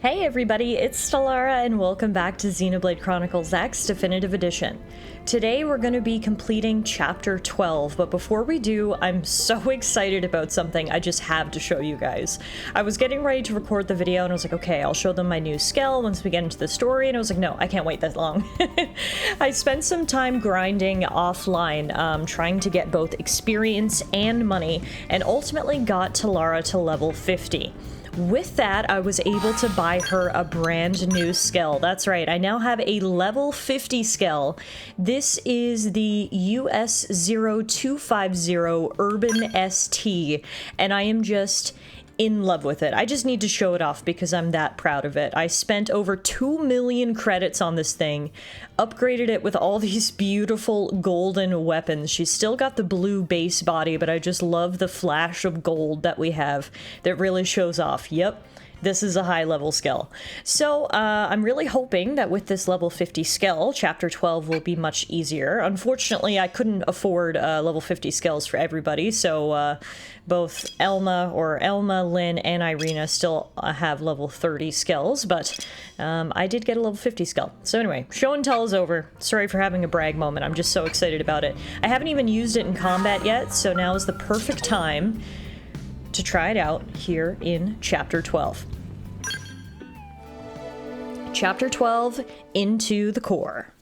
Hey everybody, it's Tallara and welcome back to Xenoblade Chronicles X Definitive Edition. Today we're going to be completing Chapter 12, but before we do, I'm so excited about something I just have to show you guys. I was getting ready to record the video and I was like, okay, I'll show them my new skill once we get into the story, and I was like, no, I can't wait that long. I spent some time grinding offline, trying to get both experience and money, and ultimately got Tallara to level 50. With that, I was able to buy her a brand new skill. That's right, I now have a level 50 skill. This is the US 0250 Urban ST, and I am just in love with it. I just need to show it off because I'm that proud of it. I spent over 2 million credits on this thing, upgraded it with all these beautiful golden weapons. She's still got the blue base body, but I just love the flash of gold that we have that really shows off. Yep. This is a high-level skill. So, I'm really hoping that with this level 50 skill, Chapter 12 will be much easier. Unfortunately, I couldn't afford level 50 skills for everybody, so both Elma, Lynn, and Irina still have level 30 skills, but I did get a level 50 skill. So anyway, show and tell is over. Sorry for having a brag moment. I'm just so excited about it. I haven't even used it in combat yet, so now is the perfect time to try it out here in Chapter 12. Chapter 12, Into the Core.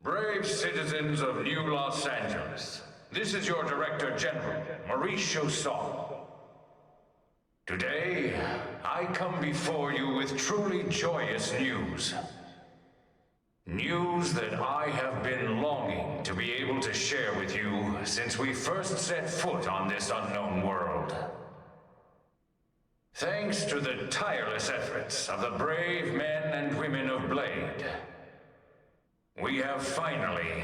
Brave citizens of New Los Angeles, this is your Director General, Maurice Chausson. Today, I come before you with truly joyous news. News that I have been longing to be able to share with you since we first set foot on this unknown world. Thanks to the tireless efforts of the brave men and women of Blade, we have finally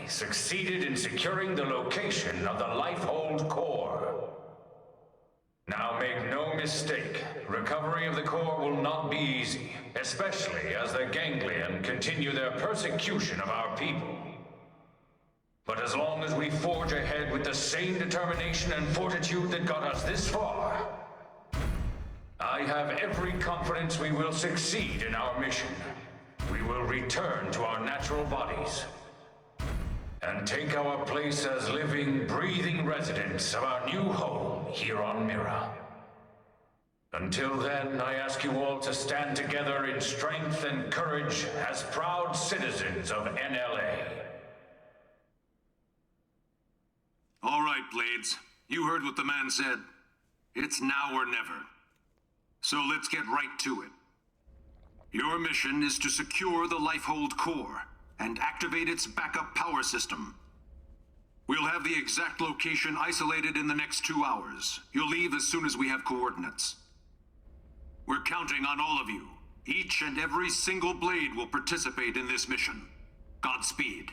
succeeded in securing the location of the Lifehold Core. Now make no mistake, recovery of the core will not be easy, especially as the Ganglion continue their persecution of our people. But as long as we forge ahead with the same determination and fortitude that got us this far, I have every confidence we will succeed in our mission. We will return to our natural bodies and take our place as living, breathing residents of our new home here on Mira. Until then, I ask you all to stand together in strength and courage as proud citizens of NLA. All right, Blades. You heard what the man said. It's now or never. So let's get right to it. Your mission is to secure the Lifehold Core and activate its backup power system. We'll have the exact location isolated in the next 2 hours. You'll leave as soon as we have coordinates. We're counting on all of you. Each and every single Blade will participate in this mission. Godspeed.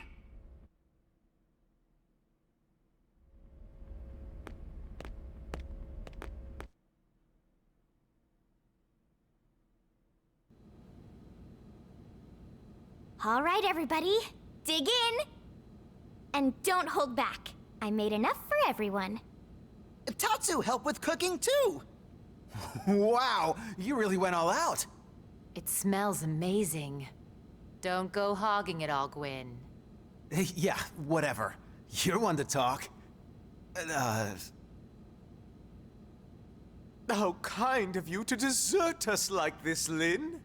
All right, everybody, dig in! And don't hold back. I made enough for everyone. Tatsu helped with cooking, too! Wow, you really went all out. It smells amazing. Don't go hogging it all, Gwyn. Yeah, whatever. You're one to talk. How kind of you to desert us like this, Lynn.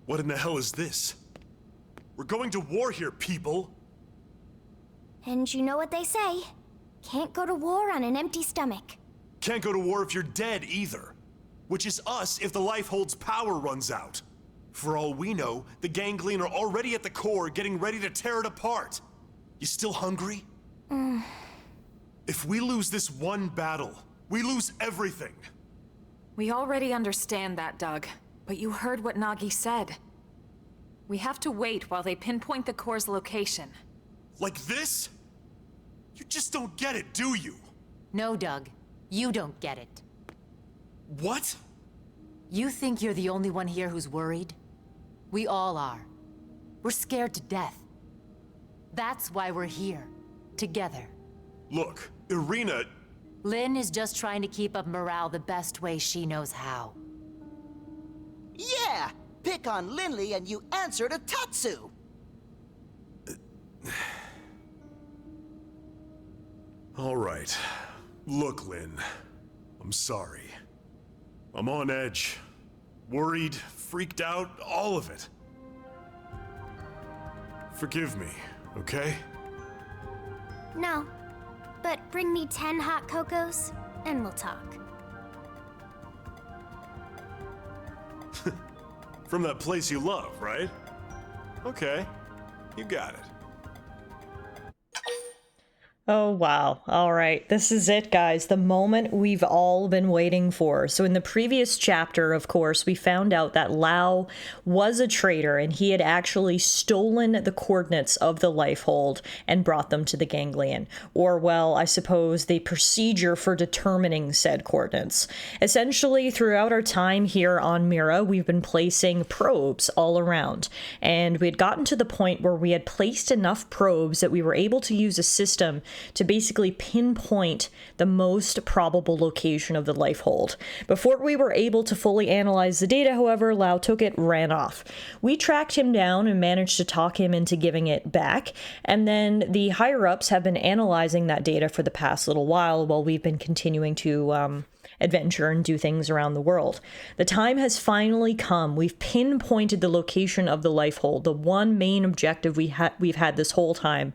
What in the hell is this? We're going to war here, people! And you know what they say. Can't go to war on an empty stomach. Can't go to war if you're dead, either. Which is us if the Lifehold's power runs out. For all we know, the Ganglion are already at the core, getting ready to tear it apart. You still hungry? If we lose this one battle, we lose everything. We already understand that, Doug. But you heard what Nagi said. We have to wait while they pinpoint the core's location. Like this? You just don't get it, do you? No, Doug. You don't get it. What? You think you're the only one here who's worried? We all are. We're scared to death. That's why we're here. Together. Look, Irina, Lynn is just trying to keep up morale the best way she knows how. Yeah! Pick on Linley and you answer to Tatsu! All right. Look, Lynn. I'm sorry. I'm on edge. Worried, freaked out, all of it. Forgive me, okay? No. But bring me 10 hot cocos, and we'll talk. From that place you love, right? Okay. You got it. Oh, wow. All right. This is it, guys. The moment we've all been waiting for. So in the previous chapter, of course, we found out that Lao was a traitor and he had actually stolen the coordinates of the Lifehold and brought them to the Ganglion. Or, well, I suppose the procedure for determining said coordinates. Essentially, throughout our time here on Mira, we've been placing probes all around. And we had gotten to the point where we had placed enough probes that we were able to use a system to basically pinpoint the most probable location of the Lifehold. Before we were able to fully analyze the data, however, Lao took it, ran off. We tracked him down and managed to talk him into giving it back, and then the higher-ups have been analyzing that data for the past little while we've been continuing to adventure and do things around the world. The time has finally come. We've pinpointed the location of the Lifehold, the one main objective we've had this whole time.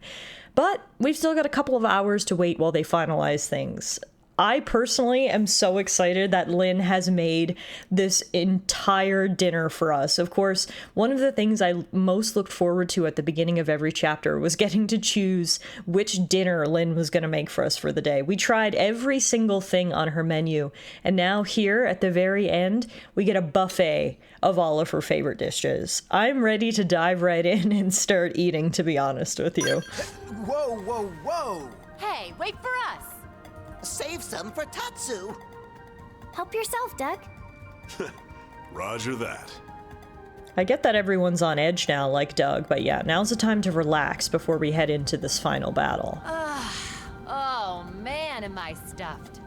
But we've still got a couple of hours to wait while they finalize things. I personally am so excited that Lynn has made this entire dinner for us. Of course, one of the things I most looked forward to at the beginning of every chapter was getting to choose which dinner Lynn was going to make for us for the day. We tried every single thing on her menu, and now here at the very end, we get a buffet of all of her favorite dishes. I'm ready to dive right in and start eating, to be honest with you. Whoa, whoa, whoa! Hey, wait for us! Save some for Tatsu! Help yourself, Doug. Roger that. I get that everyone's on edge now, like Doug, but yeah, now's the time to relax before we head into this final battle. Oh man, am I stuffed.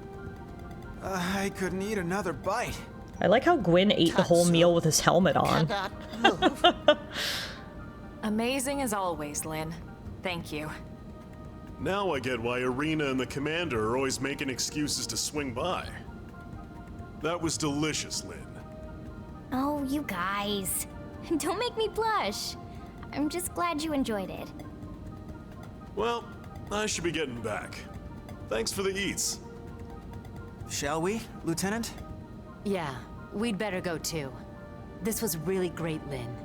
I couldn't eat another bite. I like how Gwyn ate the whole meal with his helmet on. Amazing as always, Lynn. Thank you. Now I get why Irina and the commander are always making excuses to swing by. That was delicious, Lynn. Oh, you guys. Don't make me blush. I'm just glad you enjoyed it. Well, I should be getting back. Thanks for the eats. Shall we, Lieutenant? Yeah, we'd better go too. This was really great, Lynn.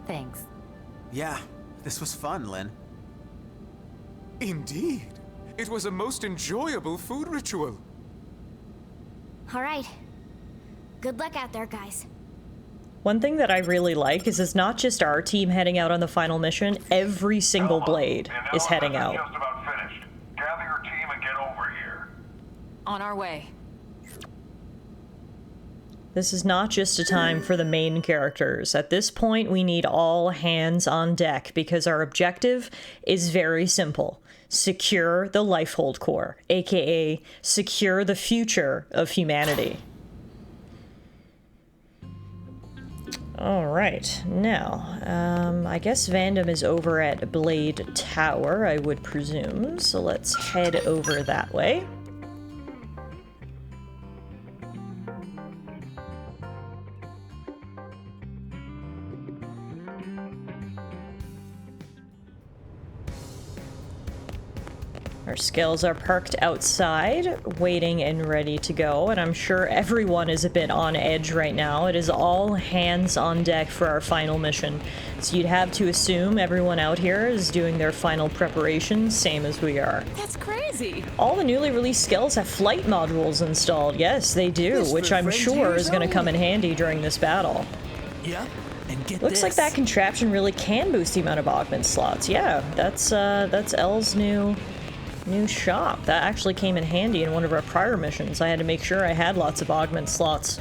Thanks. Yeah, this was fun, Lynn. Indeed. It was a most enjoyable food ritual. All right. Good luck out there, guys. One thing that I really like is it's not just our team heading out on the final mission, every single Blade is heading out. Just about finished. Gather your team and get over here. On our way. This is not just a time for the main characters. At this point, we need all hands on deck because our objective is very simple. Secure the Lifehold core, aka secure the future of humanity. Alright, now, I guess Vandam is over at Blade Tower, I would presume, so let's head over that way. Our scales are parked outside, waiting and ready to go, and I'm sure everyone is a bit on edge right now. It is all hands on deck for our final mission. So you'd have to assume everyone out here is doing their final preparations, same as we are. That's crazy. All the newly released skills have flight modules installed. Yes, they do, which I'm sure is going to come in handy during this battle. Yep, and get Looks like that contraption really can boost the amount of augment slots. Yeah, that's Elle's new shop. That actually came in handy in one of our prior missions. I had to make sure I had lots of augment slots.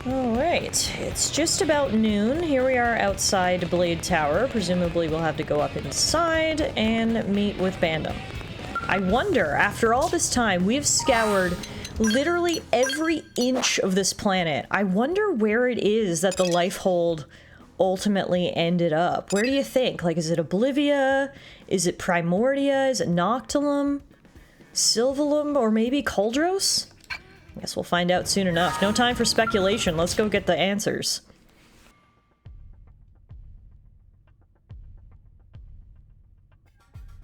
Alright, it's just about noon. Here we are outside Blade Tower. Presumably we'll have to go up inside and meet with Bandam. I wonder, after all this time, we have scoured literally every inch of this planet. I wonder where it is that the Lifehold ultimately ended up. Where do you think? Like, is it Oblivia? Is it Primordia? Is it Noctilum? Sylvalum? Or maybe Kuldros? I guess we'll find out soon enough. No time for speculation. Let's go get the answers.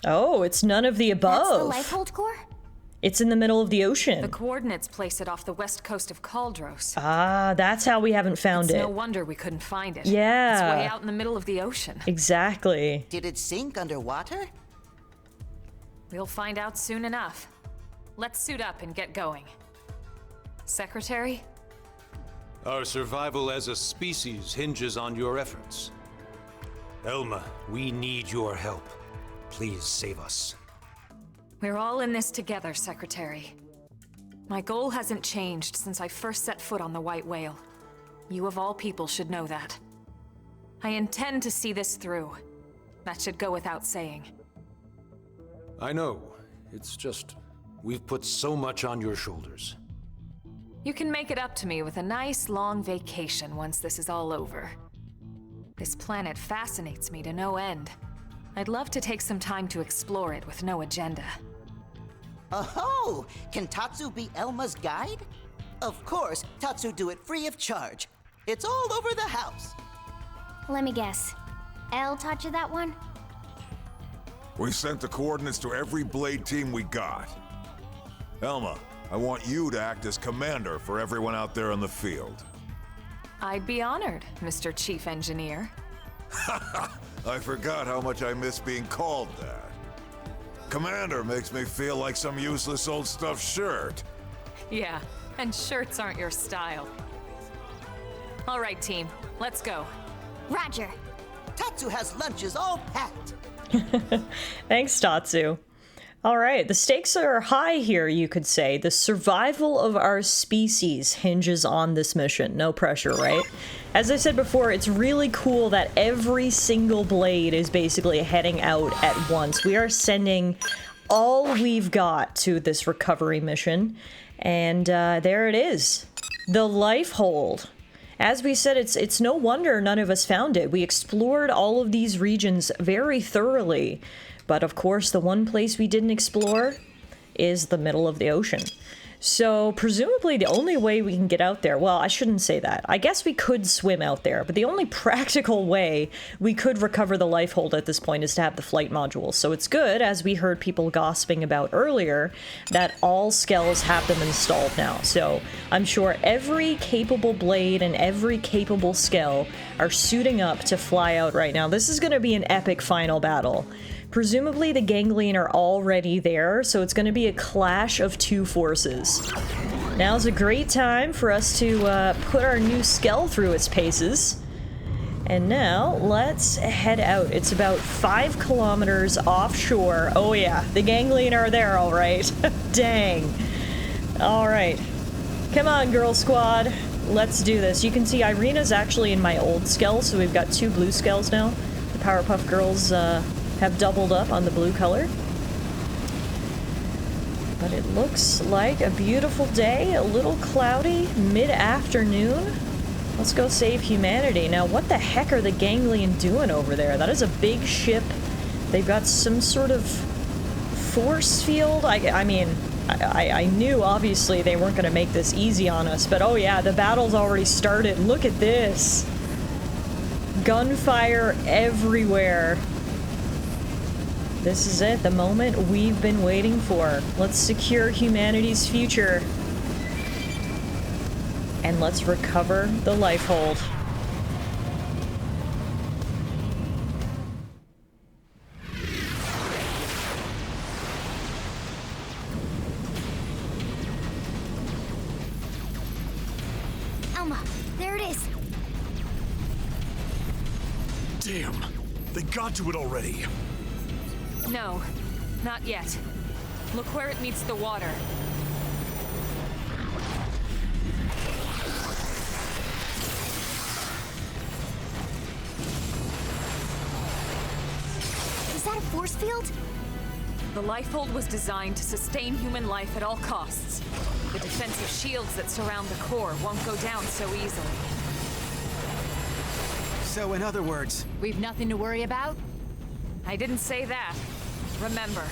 Oh, it's none of the above. That's the Lifehold core? It's in the middle of the ocean. The coordinates place it off the west coast of Kuldros. Ah, that's how we haven't found it. No wonder we couldn't find it. Yeah. It's way out in the middle of the ocean. Exactly. Did it sink underwater? We'll find out soon enough. Let's suit up and get going. Secretary? Our survival as a species hinges on your efforts. Elma, we need your help. Please save us. We're all in this together, Secretary. My goal hasn't changed since I first set foot on the White Whale. You of all people should know that. I intend to see this through. That should go without saying. I know. It's just, we've put so much on your shoulders. You can make it up to me with a nice long vacation once this is all over. This planet fascinates me to no end. I'd love to take some time to explore it with no agenda. Oh, can Tatsu be Elma's guide? Of course, Tatsu do it free of charge. It's all over the house. Let me guess. Elle taught you that one? We sent the coordinates to every Blade team we got. Elma, I want you to act as commander for everyone out there in the field. I'd be honored, Mr. Chief Engineer. I forgot how much I miss being called that. Commander makes me feel like some useless old stuffed shirt. Yeah, and shirts aren't your style. All right, team, let's go. Roger. Tatsu has lunches all packed. Thanks, Tatsu. All right, the stakes are high here, you could say. The survival of our species hinges on this mission. No pressure, right? As I said before, it's really cool that every single Blade is basically heading out at once. We are sending all we've got to this recovery mission. And there it is. The Lifehold. As we said, it's no wonder none of us found it. We explored all of these regions very thoroughly. But of course, the one place we didn't explore is the middle of the ocean. So presumably the only way we can get out there, well, I shouldn't say that. I guess we could swim out there, but the only practical way we could recover the Lifehold at this point is to have the flight module. So it's good, as we heard people gossiping about earlier, that all skells have them installed now. So I'm sure every capable Blade and every capable skell are suiting up to fly out right now. This is going to be an epic final battle. Presumably the Ganglion are already there, so it's going to be a clash of two forces. Now's a great time for us to put our new skell through its paces. And now, let's head out. It's about 5 kilometers offshore. Oh yeah, the Ganglion are there, alright. Dang. Alright. Come on, Girl Squad. Let's do this. You can see Irina's actually in my old skell, so we've got 2 blue skells now. The Powerpuff Girls, have doubled up on the blue color. But it looks like a beautiful day, a little cloudy, mid-afternoon. Let's go save humanity. Now, what the heck are the Ganglion doing over there? That is a big ship. They've got some sort of force field. I mean, I knew, obviously, they weren't going to make this easy on us, but oh yeah, the battle's already started. Look at this. Gunfire everywhere. This is it, the moment we've been waiting for. Let's secure humanity's future. And let's recover the Lifehold. Elma, there it is. Damn, they got to it already. No, not yet. Look where it meets the water. Is that a force field? The Lifehold was designed to sustain human life at all costs. The defensive shields that surround the core won't go down so easily. So in other words, We've nothing to worry about? I didn't say that. Remember,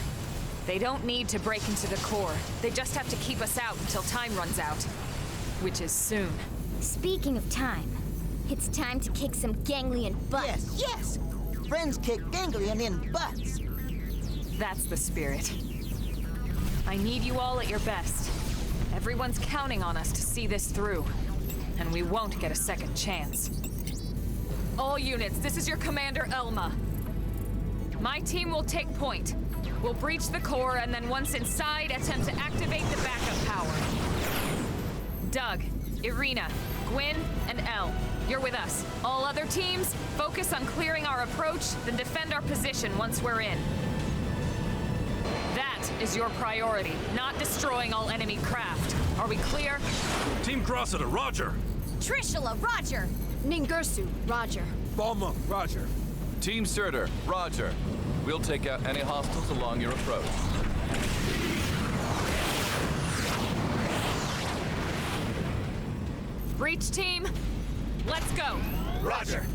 they don't need to break into the core. They just have to keep us out until time runs out. Which is soon. Speaking of time, it's time to kick some ganglion butts. Yes, yes! Friends kick ganglion in butts. That's the spirit. I need you all at your best. Everyone's counting on us to see this through. And we won't get a second chance. All units, this is your commander, Elma. My team will take point. We'll breach the core, and then once inside, attempt to activate the backup power. Doug, Irina, Gwyn, and Elle, you're with us. All other teams, focus on clearing our approach, then defend our position once we're in. That is your priority, not destroying all enemy craft. Are we clear? Team Crossita, roger! Trishula, roger! Ningirsu, roger. Balma, roger. Team Surtur, roger. We'll take out any hostiles along your approach. Breach team, let's go! Roger!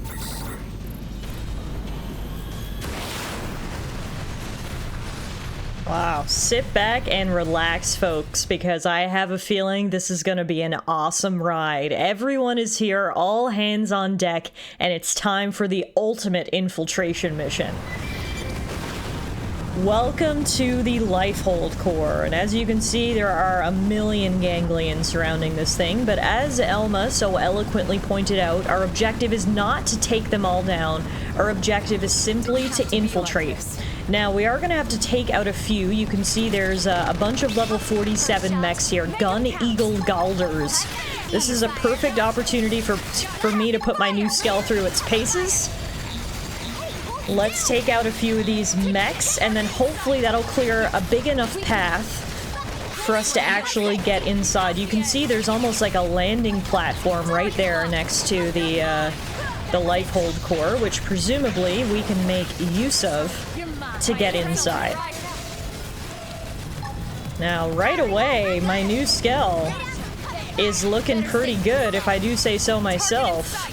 Wow, sit back and relax, folks, because I have a feeling this is going to be an awesome ride. Everyone is here, all hands on deck, and it's time for the ultimate infiltration mission. Welcome to the Lifehold core, and as you can see, there are a million ganglions surrounding this thing, but as Elma so eloquently pointed out, our objective is not to take them all down. Our objective is simply to infiltrate. Now, we are going to have to take out a few. You can see there's a bunch of level 47 mechs here. Gun Eagle Galders. This is a perfect opportunity for me to put my new Skell through its paces. Let's take out a few of these mechs, and then hopefully that'll clear a big enough path for us to actually get inside. You can see there's almost like a landing platform right there next to the Lifehold core, which presumably we can make use of to get inside. Now, right away, my new Skell is looking pretty good, if I do say so myself.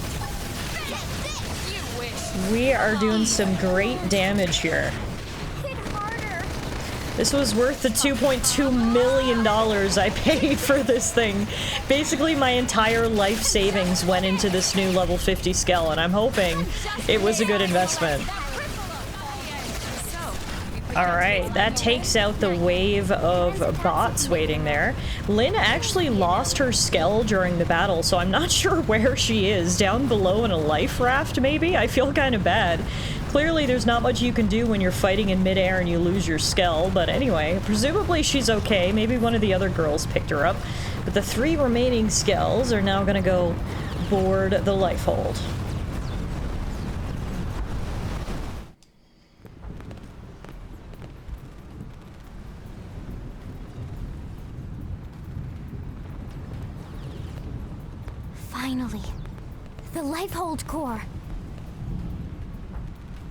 We are doing some great damage here. This was worth the $2.2 million I paid for this thing. Basically, my entire life savings went into this new level 50 Skell, and I'm hoping it was a good investment. Alright, that takes out the wave of bots waiting there. Lynn actually lost her Skell during the battle, so I'm not sure where she is. Down below in a life raft, maybe? I feel kind of bad. Clearly, there's not much you can do when you're fighting in midair and you lose your Skell, but anyway, presumably she's okay. Maybe one of the other girls picked her up. But the 3 remaining Skells are now gonna go board the Lifehold. Finally, the Lifehold core.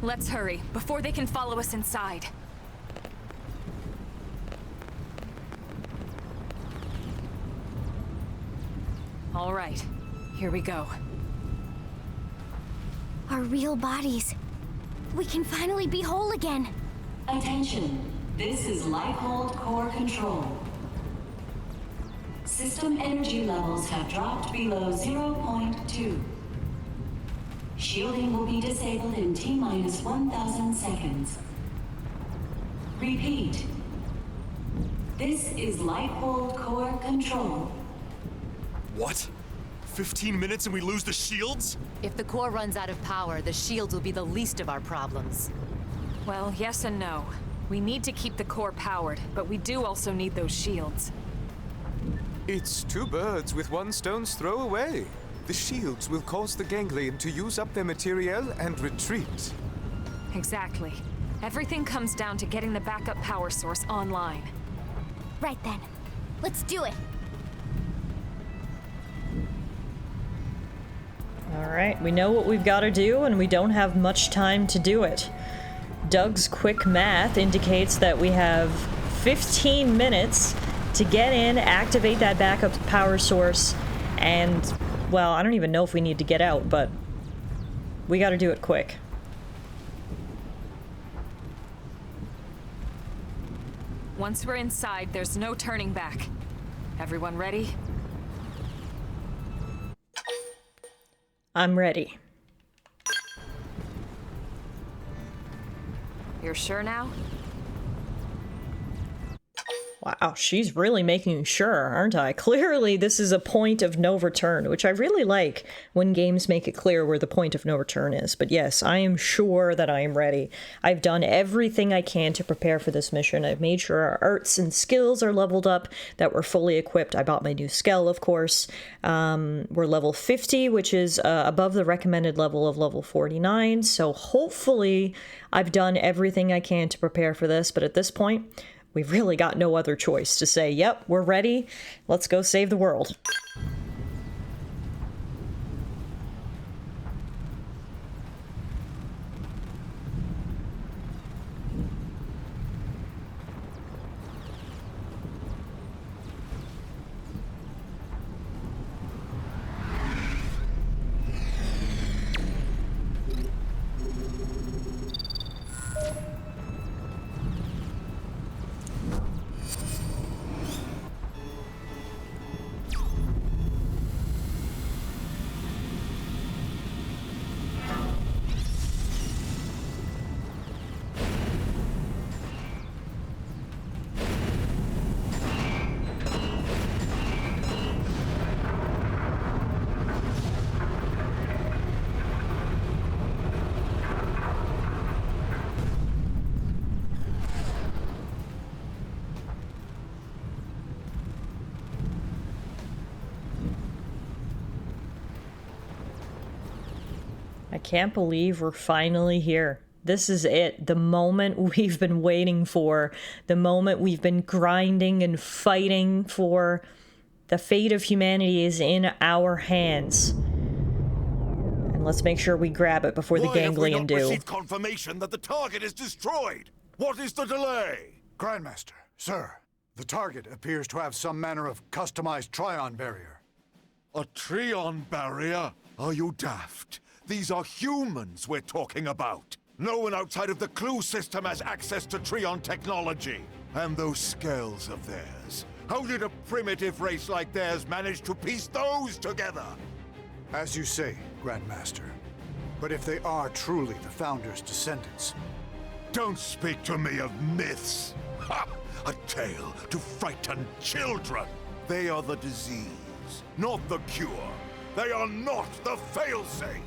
Let's hurry, before they can follow us inside. All right, here we go. Our real bodies. We can finally be whole again. Attention, this is Lifehold core control. System energy levels have dropped below 0.2. Shielding will be disabled in T-minus 1,000 seconds. Repeat. This is Lifehold core control. What? 15 minutes and we lose the shields? If the core runs out of power, the shields will be the least of our problems. Well, yes and no. We need to keep the core powered, but we do also need those shields. it's 2 birds with 1 stone's throw away. The shields will cause the ganglion to use up their materiel and retreat. Exactly. Everything comes down to getting the backup power source online. Right then. Let's do it. Alright, we know what we've got to do, and we don't have much time to do it. Doug's quick math indicates that we have 15 minutes to get in, activate that backup power source, and, well, I don't even know if we need to get out, but we gotta do it quick. Once we're inside, there's no turning back. Everyone ready? I'm ready. You're sure now? Wow, she's really making sure, aren't I? Clearly, this is a point of no return, which I really like when games make it clear where the point of no return is. But yes, I am sure that I am ready. I've done everything I can to prepare for this mission. I've made sure our arts and skills are leveled up, that we're fully equipped. I bought my new Skell, of course. We're level 50, which is above the recommended level of level 49. So hopefully I've done everything I can to prepare for this. But at this point, we've really got no other choice to say, yep, we're ready, let's go save the world. I can't believe we're finally here. This is it. The moment we've been waiting for. The moment we've been grinding and fighting for. The fate of humanity is in our hands. And let's make sure we grab it before the ganglion do. Why have we not received confirmation that the target is destroyed? What is the delay? Grandmaster, sir, the target appears to have some manner of customized Trion barrier. A Trion barrier? Are you daft? These are humans we're talking about. No one outside of the Clue system has access to Trion technology. And those scales of theirs. How did a primitive race like theirs manage to piece those together? As you say, Grandmaster. But if they are truly the Founder's descendants... Don't speak to me of myths. Ha! A tale to frighten children. They are the disease, not the cure. They are not the failsafe.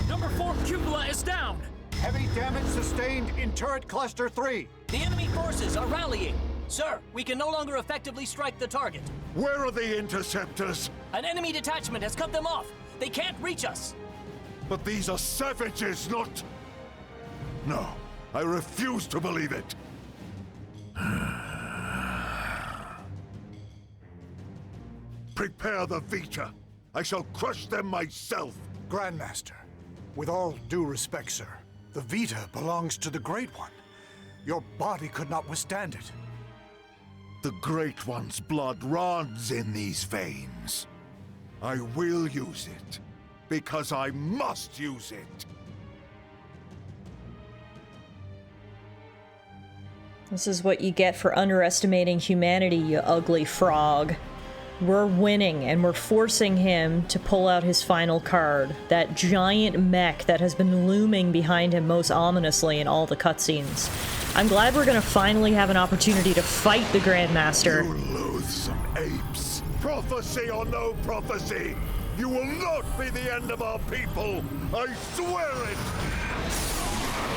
Number 4 cupola is down! Heavy damage sustained in turret cluster 3. The enemy forces are rallying. Sir, we can no longer effectively strike the target. Where are the interceptors? An enemy detachment has cut them off. They can't reach us. But these are savages, not... No, I refuse to believe it. Prepare the Vita. I shall crush them myself. Grandmaster, with all due respect, sir, the Vita belongs to the Great One. Your body could not withstand it. The Great One's blood runs in these veins. I will use it, because I must use it. This is what you get for underestimating humanity, you ugly frog. We're winning, and we're forcing him to pull out his final card. That giant mech that has been looming behind him most ominously in all the cutscenes. I'm glad we're gonna finally have an opportunity to fight the Grandmaster. You loathsome apes! Prophecy or no prophecy! You will not be the end of our people! I swear it!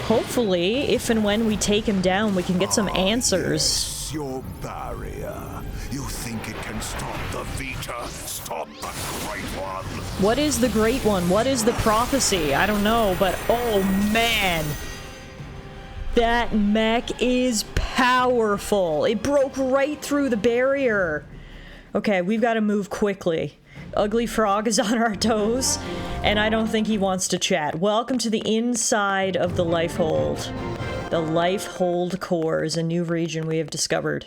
hopefully, if and when we take him down, we can get some answers. Yes, your barrier. You think it can stop the Vita? Stop the Great One? What is the Great One? What is the prophecy? I don't know, but oh man. That mech is powerful. It broke right through the barrier. Okay, we've got to move quickly. Ugly Frog is on our toes, and I don't think he wants to chat. Welcome to the inside of the Lifehold. The Lifehold Core is a new region we have discovered.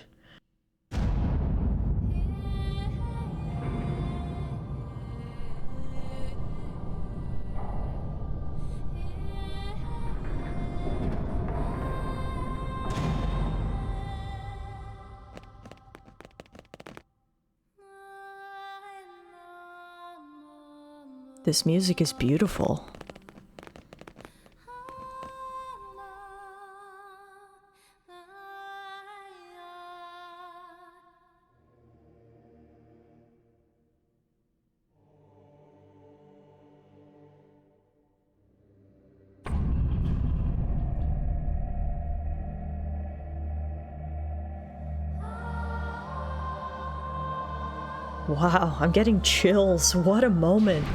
This music is beautiful. Wow, I'm getting chills. What a moment.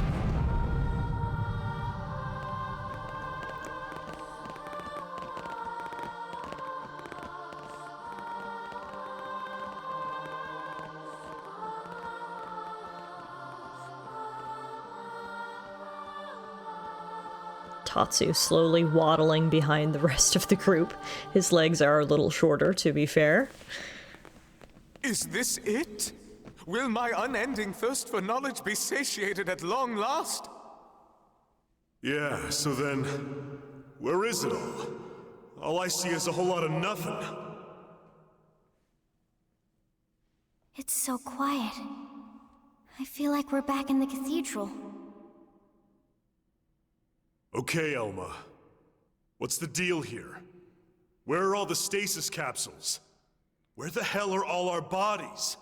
Tatsu slowly waddling behind the rest of the group. His legs are a little shorter, to be fair. Is this it? Will my unending thirst for knowledge be satiated at long last? Yeah, so then, where is it all? All I see is a whole lot of nothing. It's so quiet. I feel like we're back in the cathedral. Okay, Elma. What's the deal here? Where are all the stasis capsules? Where the hell are all our bodies?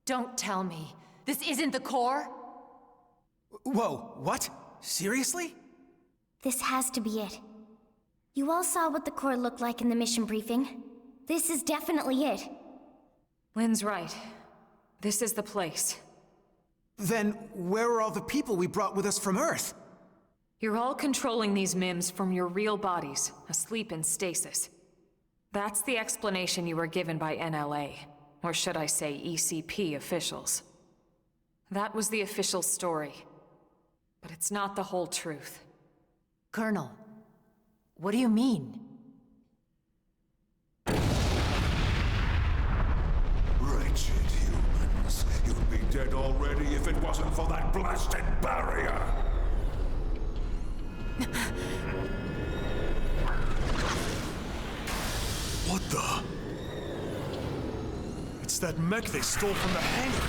Don't tell me. This isn't the core? Whoa, what? Seriously? This has to be it. You all saw what the core looked like in the mission briefing. This is definitely it. Lynn's right. This is the place. Then where are all the people we brought with us from Earth? You're all controlling these MIMs from your real bodies, asleep in stasis. That's the explanation you were given by NLA, or should I say ECP officials. That was the official story. But it's not the whole truth. Colonel, what do you mean? Wretched humans. You'd be dead already if it wasn't for that blasted barrier. What the? It's that mech they stole from the hangar.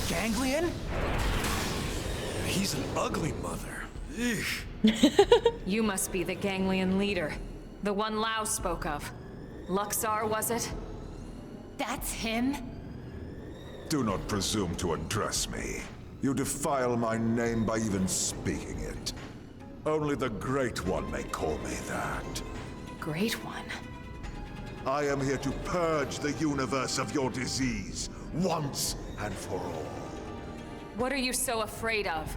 Ganglion? He's an ugly mother. Eesh. You must be the Ganglion leader. The one Lao spoke of. Luxar, was it? That's him? Do not presume to address me. You defile my name by even speaking it. Only the Great One may call me that. Great One? I am here to purge the universe of your disease, once and for all. What are you so afraid of?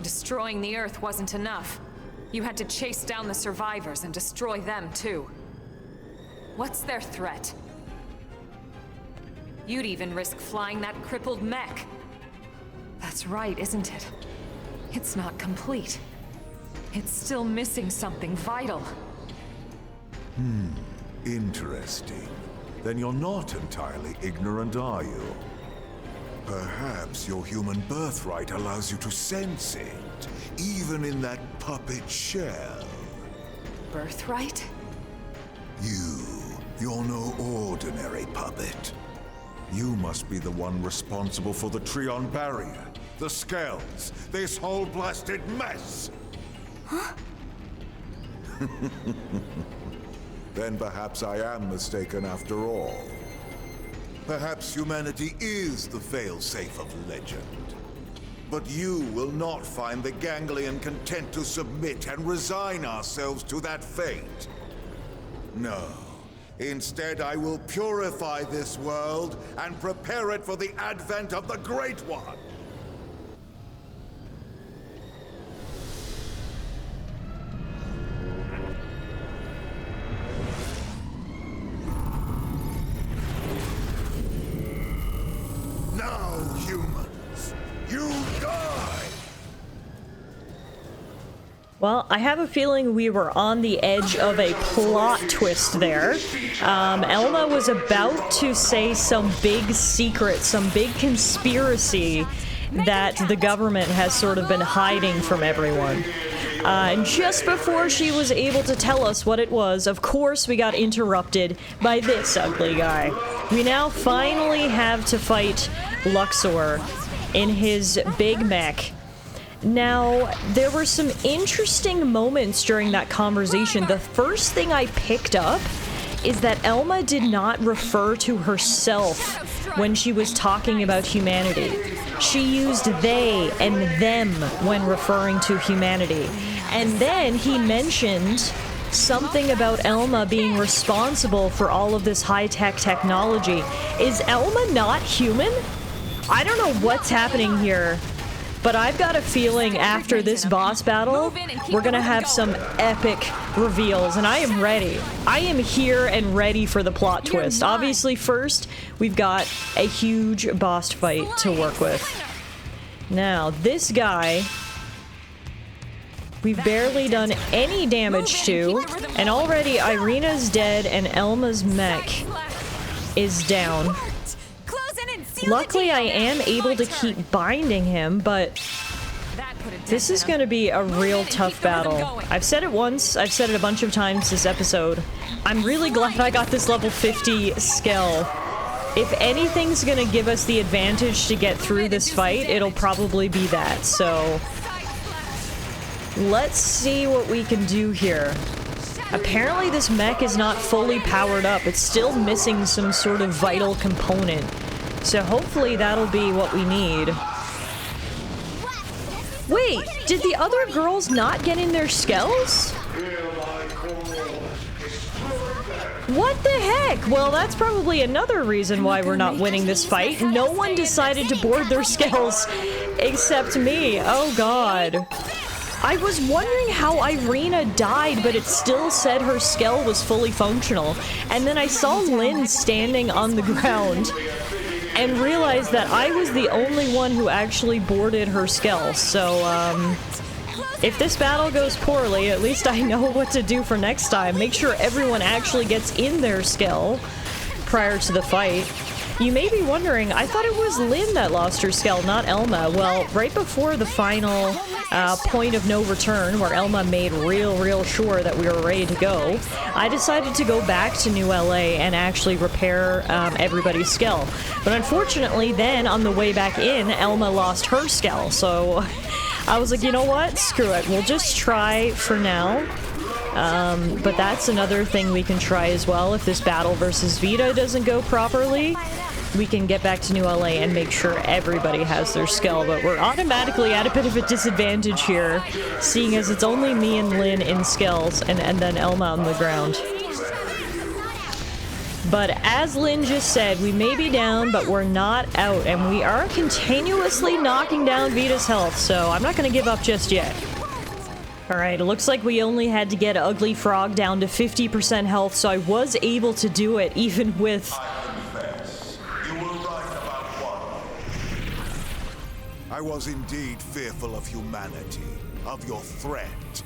Destroying the Earth wasn't enough. You had to chase down the survivors and destroy them too. What's their threat? You'd even risk flying that crippled mech. That's right, isn't it? It's not complete. It's still missing something vital. Interesting. Then you're not entirely ignorant, are you? Perhaps your human birthright allows you to sense it, even in that puppet shell. Birthright? You're no ordinary puppet. You must be the one responsible for the Trion barrier, the Skells, this whole blasted mess! Huh? Then perhaps I am mistaken after all. Perhaps humanity is the failsafe of legend. But you will not find the Ganglion content to submit and resign ourselves to that fate. No. Instead, I will purify this world and prepare it for the advent of the Great One. Now, humans, you die! Well, I have a feeling we were on the edge of a plot twist there. Elma was about to say some big secret, some big conspiracy that the government has sort of been hiding from everyone. And just before she was able to tell us what it was, of course we got interrupted by this ugly guy. We now finally have to fight Luxor in his big mech. Now, there were some interesting moments during that conversation. The first thing I picked up is that Elma did not refer to herself when she was talking about humanity. She used they and them when referring to humanity. And then he mentioned something about Elma being responsible for all of this high-tech technology. Is Elma not human? I don't know what's happening here. But I've got a feeling after this boss battle, we're gonna have some epic reveals, and I am ready. I am here and ready for the plot twist. Obviously, first, we've got a huge boss fight to work with. Now, this guy, we've barely done any damage to, and already Irina's dead and Elma's mech is down. Luckily, I am able to keep binding him, but this is going to be a real tough battle. I've said it once, I've said it a bunch of times this episode. I'm really glad I got this level 50 skill. If anything's going to give us the advantage to get through this fight, it'll probably be that, so let's see what we can do here. Apparently this mech is not fully powered up. It's still missing some sort of vital component. So hopefully that'll be what we need. Wait, did the other girls not get in their skells? What the heck? Well, that's probably another reason why we're not winning this fight. No one decided to board their skells except me. Oh god. I was wondering how Irina died, but it still said her skell was fully functional. And then I saw Lynn standing on the ground and realized that I was the only one who actually boarded her skell. So, if this battle goes poorly, at least I know what to do for next time. Make sure everyone actually gets in their skell prior to the fight. You may be wondering, I thought it was Lynn that lost her skell, not Elma. Well, right before the final point of no return, where Elma made real sure that we were ready to go, I decided to go back to New LA and actually repair everybody's skell. But unfortunately, then, on the way back in, Elma lost her skell, so I was like, you know what? Screw it. We'll just try for now. But that's another thing we can try as well. If this battle versus Vita doesn't go properly, we can get back to New LA and make sure everybody has their skill. But we're automatically at a bit of a disadvantage here, seeing as it's only me and Lynn in skills, and then Elma on the ground. But as Lynn just said, we may be down, but we're not out, and we are continuously knocking down Vita's health, so I'm not going to give up just yet. Alright, it looks like we only had to get Ugly Frog down to 50% health, so I was able to do it, even with... You were right about one. I was indeed fearful of humanity, of your threat.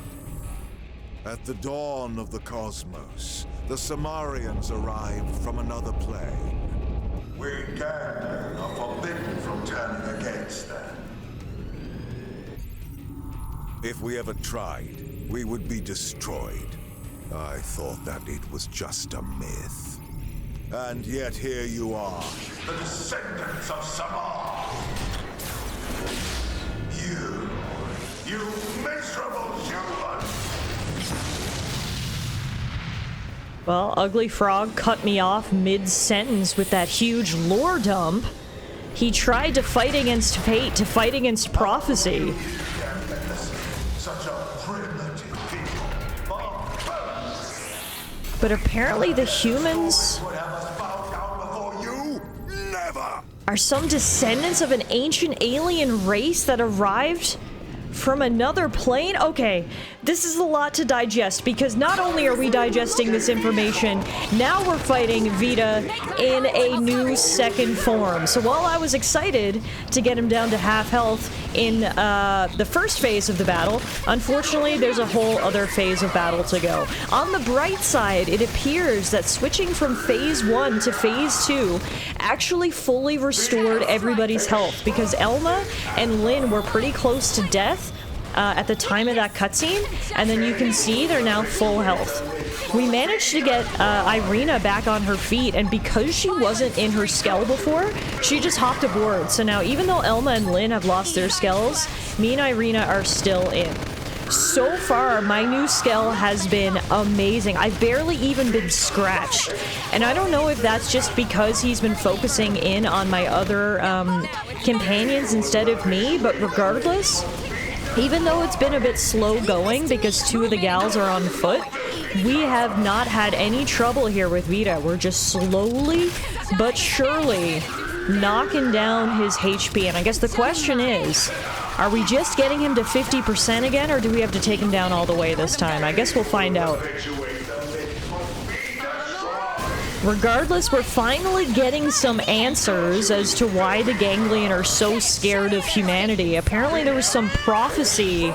At the dawn of the cosmos, the Samarians arrived from another plane. We Ganglion are forbidden from turning against them. If we ever tried, we would be destroyed. I thought that it was just a myth. And yet here you are, the descendants of Samar. You miserable human! Well, Ugly Frog cut me off mid-sentence with that huge lore dump. He tried to fight against fate, to fight against prophecy. But apparently the humans are some descendants of an ancient alien race that arrived from another plane? Okay, this is a lot to digest because not only are we digesting this information, now we're fighting Vita in a new second form. So while I was excited to get him down to half health in the first phase of the battle, unfortunately there's a whole other phase of battle to go. On the bright side, it appears that switching from phase 1 to phase 2 actually fully restored everybody's health because Elma and Lynn were pretty close to death at the time of that cutscene, and then you can see they're now full health. We managed to get Irina back on her feet, and because she wasn't in her skell before, she just hopped aboard. So now even though Elma and Lynn have lost their skells, me and Irina are still in. So far, my new skell has been amazing. I've barely even been scratched. And I don't know if that's just because he's been focusing in on my other companions instead of me, but regardless, even though it's been a bit slow going because 2 of the gals are on foot, we have not had any trouble here with Vita. We're just slowly but surely knocking down his HP. And I guess the question is, are we just getting him to 50% again, or do we have to take him down all the way this time? I guess we'll find out. Regardless, we're finally getting some answers as to why the Ganglion are so scared of humanity. Apparently there was some prophecy.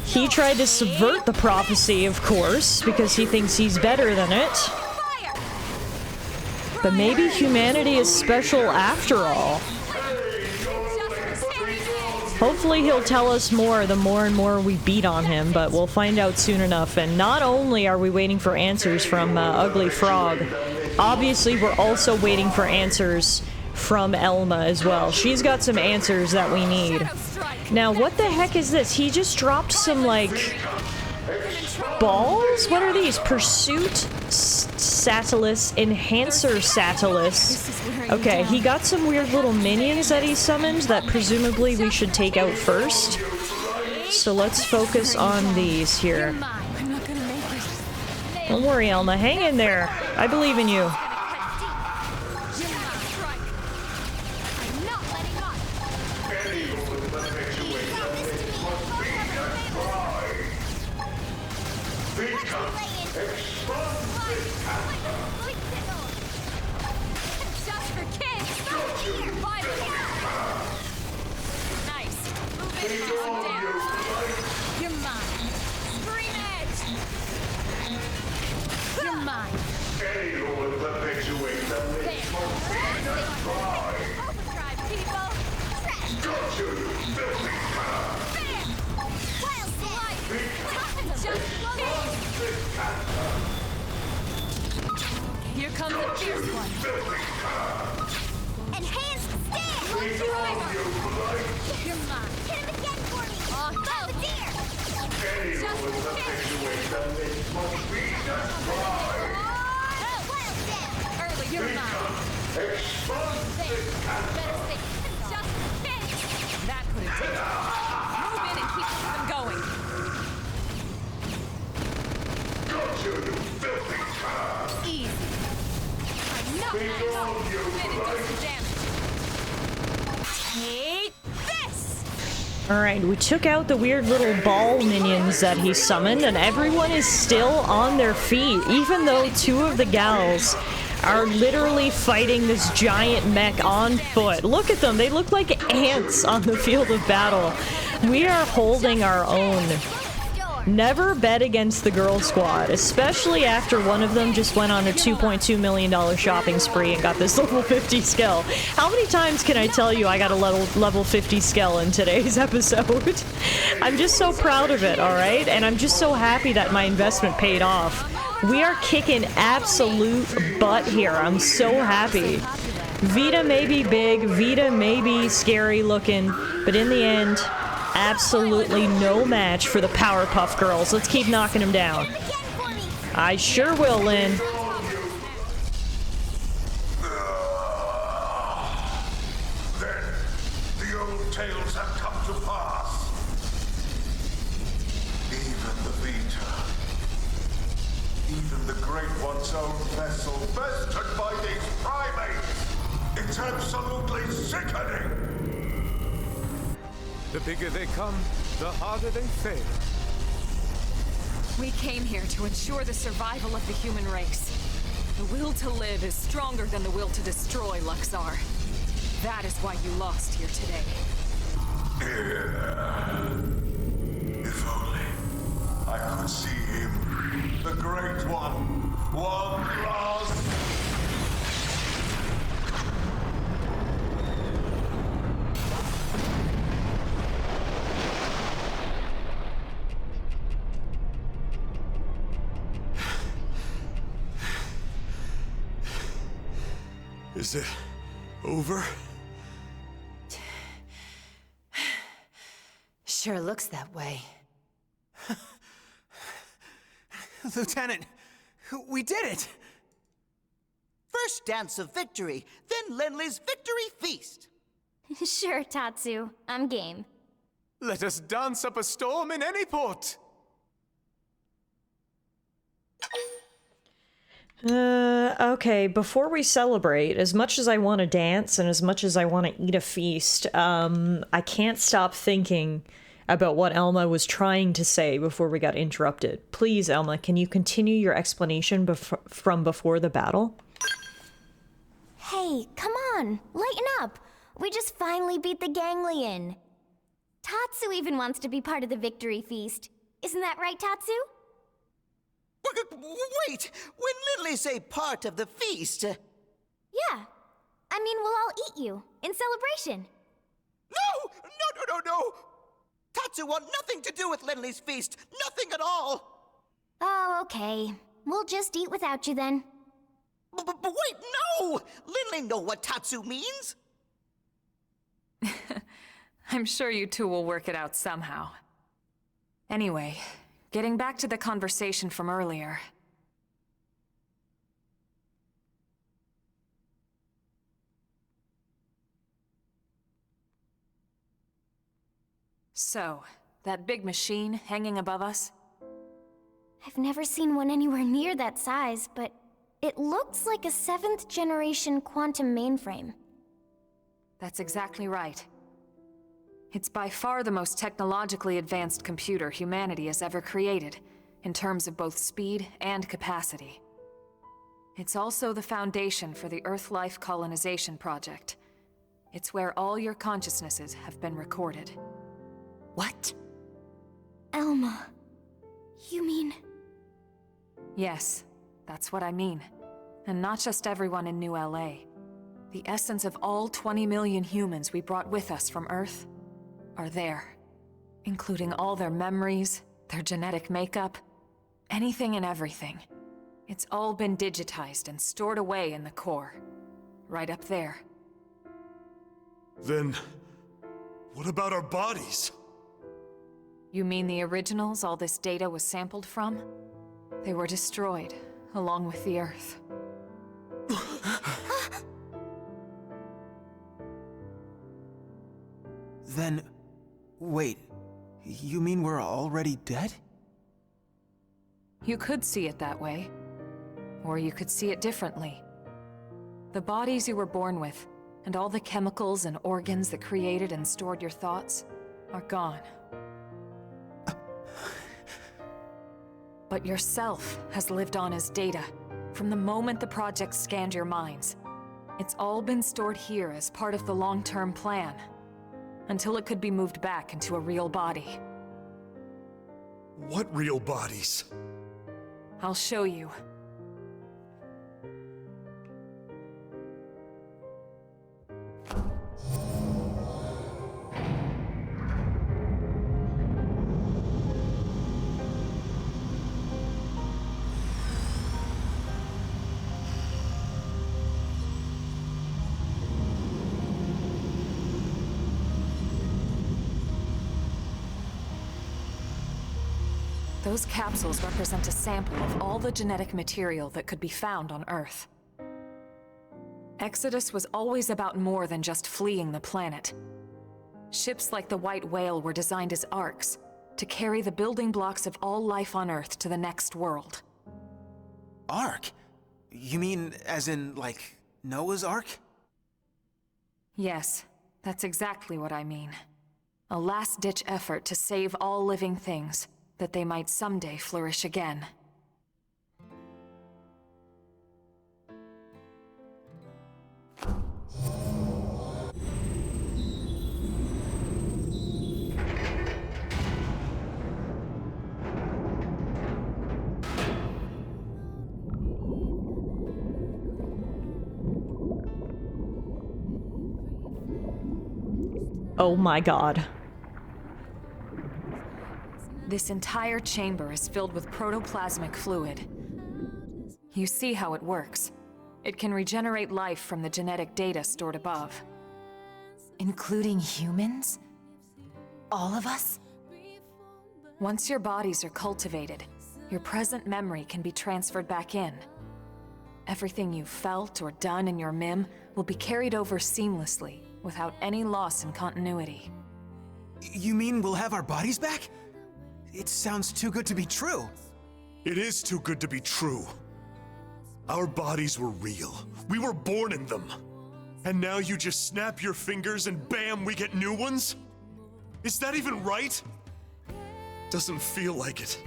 He tried to subvert the prophecy, of course, because he thinks he's better than it. But maybe humanity is special after all. Hopefully he'll tell us more the more and more we beat on him, but we'll find out soon enough. And not only are we waiting for answers from Ugly Frog, obviously we're also waiting for answers from Elma as well. She's got some answers that we need. Now, what the heck is this? He just dropped some, like, balls? What are these? Pursuit Satellus, Enhancer Satellus. Okay, he got some weird little minions that he summoned that presumably we should take out first. So let's focus on these here. Don't worry, Elma. Hang in there. I believe in you. Here comes the fierce one. Enhanced stand! You're mine. Hit him again for me! Oh, dear! Just for kids! Early, you're mine. There. Better stay. Just for kids! That could have taken it. Move in and keep them going. Got you, you filthy cur! Easy. I'm not Take this! Alright, we took out the weird little ball minions that he summoned, and everyone is still on their feet, even though 2 of the gals are literally fighting this giant mech on foot. Look at them, they look like ants on the field of battle. We are holding our own. Never bet against the girl squad, especially after one of them just went on a $2.2 million shopping spree and got this level 50 skill. How many times can I tell you I got a level 50 skill in today's episode? I'm just so proud of it, alright? And I'm just so happy that my investment paid off. We are kicking absolute butt here. I'm so happy. Vita may be big, Vita may be scary looking, but in the end, absolutely no match for the Powerpuff Girls. Let's keep knocking them down. I sure will, Lynn. Even the Great One's own vessel, bested by these primates! It's absolutely sickening! The bigger they come, the harder they fail. We came here to ensure the survival of the human race. The will to live is stronger than the will to destroy, Luxar. That is why you lost here today. If only I could see him, the Great One, one last... Is it over? Sure looks that way. Lieutenant, we did it! First dance of victory, then Lenly's victory feast. Sure, Tatsu. I'm game. Let us dance up a storm in any port! Okay, before we celebrate, as much as I want to dance and as much as I want to eat a feast, I can't stop thinking about what Elma was trying to say before we got interrupted. Please, Elma, can you continue your explanation from before the battle? Hey, come on, lighten up. We just finally beat the ganglion. Tatsu even wants to be part of the victory feast. Isn't that right, Tatsu? Wait! When Lenly say part of the feast... Yeah. I mean, we'll all eat you, in celebration. No! Tatsu want nothing to do with Lenly's feast. Nothing at all. Oh, okay. We'll just eat without you then. But wait, no! Lenly know what Tatsu means. I'm sure you two will work it out somehow. Anyway, getting back to the conversation from earlier. So, that big machine hanging above us? I've never seen one anywhere near that size, but it looks like a 7th generation quantum mainframe. That's exactly right. It's by far the most technologically advanced computer humanity has ever created, in terms of both speed and capacity. It's also the foundation for the Earth-Life Colonization Project. It's where all your consciousnesses have been recorded. What? Elma, you mean... Yes, that's what I mean. And not just everyone in New LA. The essence of all 20 million humans we brought with us from Earth are there. Including all their memories, their genetic makeup, anything and everything. It's all been digitized and stored away in the core. Right up there. Then, what about our bodies? You mean the originals all this data was sampled from? They were destroyed, along with the Earth. Then... wait, you mean we're already dead? You could see it that way. Or you could see it differently. The bodies you were born with, and all the chemicals and organs that created and stored your thoughts, are gone. But yourself has lived on as data, from the moment the project scanned your minds. It's all been stored here as part of the long-term plan, until it could be moved back into a real body. What real bodies? I'll show you. Those capsules represent a sample of all the genetic material that could be found on Earth. Exodus was always about more than just fleeing the planet. Ships like the White Whale were designed as arks, to carry the building blocks of all life on Earth to the next world. Ark? You mean as in, like, Noah's Ark? Yes, that's exactly what I mean. A last-ditch effort to save all living things, that they might someday flourish again. Oh my god. This entire chamber is filled with protoplasmic fluid. You see how it works. It can regenerate life from the genetic data stored above. Including humans? All of us? Once your bodies are cultivated, your present memory can be transferred back in. Everything you've felt or done in your MIM will be carried over seamlessly, without any loss in continuity. You mean we'll have our bodies back? It sounds too good to be true. It is too good to be true. Our bodies were real. We were born in them. And now you just snap your fingers and bam, we get new ones? Is that even right? Doesn't feel like it.